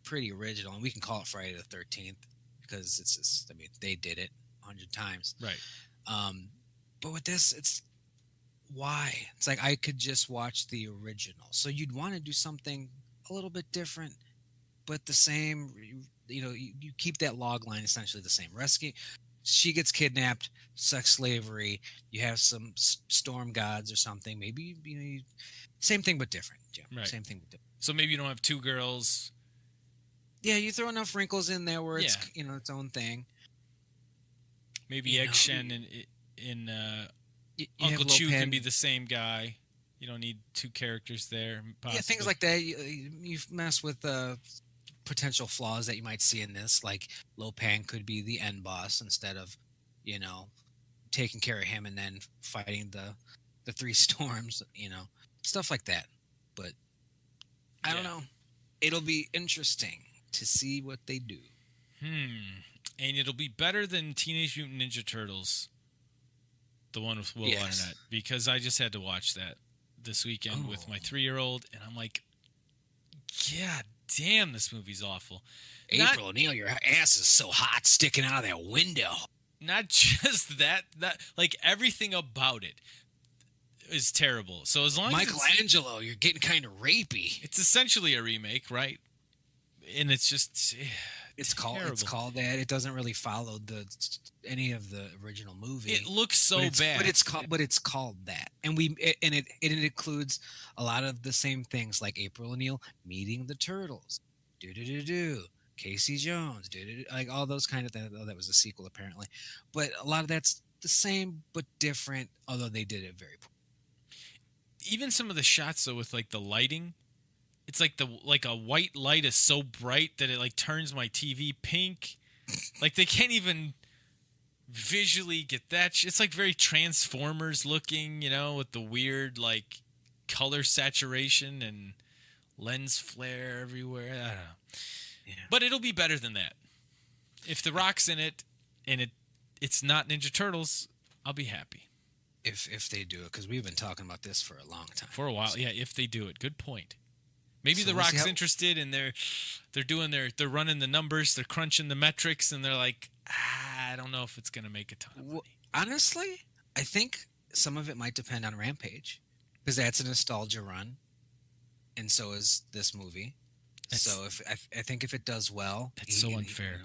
pretty original, and we can call it Friday the 13th because it's just, I mean, they did it 100 times. right? But with this, it's why it's like I could just watch the original. So you'd want to do something a little bit different, but the same. You keep that log line essentially the same. Rescue. She gets kidnapped, sex slavery. You have some storm gods or something. Maybe same thing but different. Yeah, Right. same thing but different. So maybe you don't have two girls. Yeah, you throw enough wrinkles in there where it's Yeah. its own thing. Maybe You Egg know, Shen in You Uncle have Chew can Lopan. be the same guy. You don't need two characters there. Possibly. Yeah, things like that. You mess with potential flaws that you might see in this. Like Lopan could be the end boss instead of you know, taking care of him and then fighting the three storms, stuff like that. But I don't know. It'll be interesting to see what they do. And it'll be better than Teenage Mutant Ninja Turtles, the one with Will Arnett, because I just had to watch that this weekend with my 3-year-old, and I'm like, God damn, this movie's awful. April O'Neil, your ass is so hot sticking out of that window. Not just that like everything about it is terrible. So as long as Michelangelo, you're getting kind of rapey. It's essentially a remake, right? And it's just it's called that. It doesn't really follow any of the original movie. It looks so bad. But it's called that. And it includes a lot of the same things, like April O'Neil meeting the turtles. Casey Jones, like all those kind of things. Oh, that was a sequel apparently. But a lot of that's the same but different, although they did it very poorly. Even some of the shots though, with like the lighting, it's like a white light is so bright that it like turns my TV pink. Like they can't even visually get that. It's like very Transformers looking, with the weird like color saturation and lens flare everywhere. I don't know. Yeah. But it'll be better than that. If The Rock's in it and it's not Ninja Turtles, I'll be happy. If they do it, because we've been talking about this for a long time. For a while, yeah. If they do it, good point. Maybe The Rock's interested, and they're running the numbers, they're crunching the metrics, and they're like, I don't know if it's gonna make a ton of money. Honestly, I think some of it might depend on Rampage, because that's a nostalgia run, and so is this movie. So I think if it does well, that's so unfair.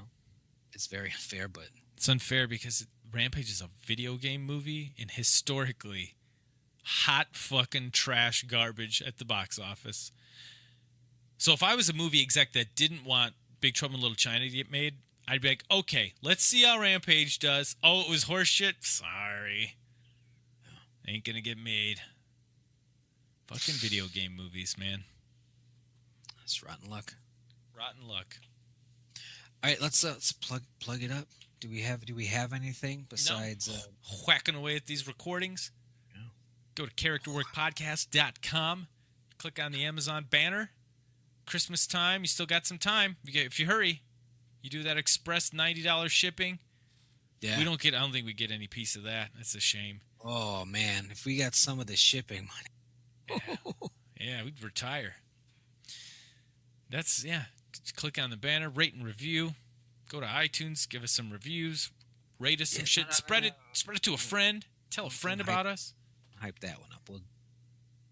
It's very unfair, but it's unfair because Rampage is a video game movie and historically hot fucking trash garbage at the box office. So if I was a movie exec that didn't want Big Trouble in Little China to get made, I'd be like, okay, let's see how Rampage does. Oh, it was horseshit? Sorry. Ain't gonna get made. Fucking video game movies, man. It's rotten luck. Rotten luck. All right, let's plug it up. Do we have anything besides whacking away at these recordings? Yeah. Go to characterworkpodcast.com. Click on the Amazon banner. Christmas time, you still got some time. If you hurry, you do that express $90 shipping. Yeah. I don't think we get any piece of that. That's a shame. Oh man, if we got some of the shipping money. Yeah, we'd retire. Click on the banner, rate and review. Go to iTunes, give us some reviews, rate us some shit. Spread it to a friend. Tell a friend about us. Hype that one up. We'll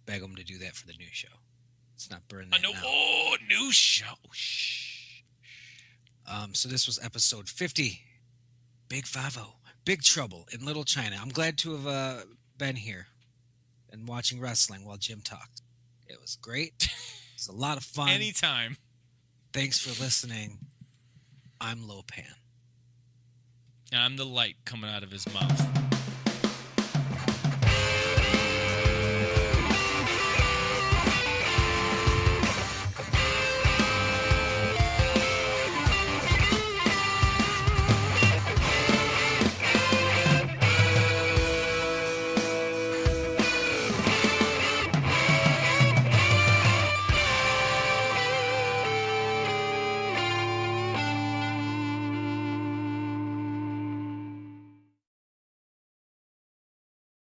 beg them to do that for the new show. Let's not burn that. New show. Shh. So this was episode 50. Big 50. Big Trouble in Little China. I'm glad to have been here and watching wrestling while Jim talked. It was great. It's a lot of fun. Anytime. Thanks for listening. I'm Lopan. And I'm the light coming out of his mouth.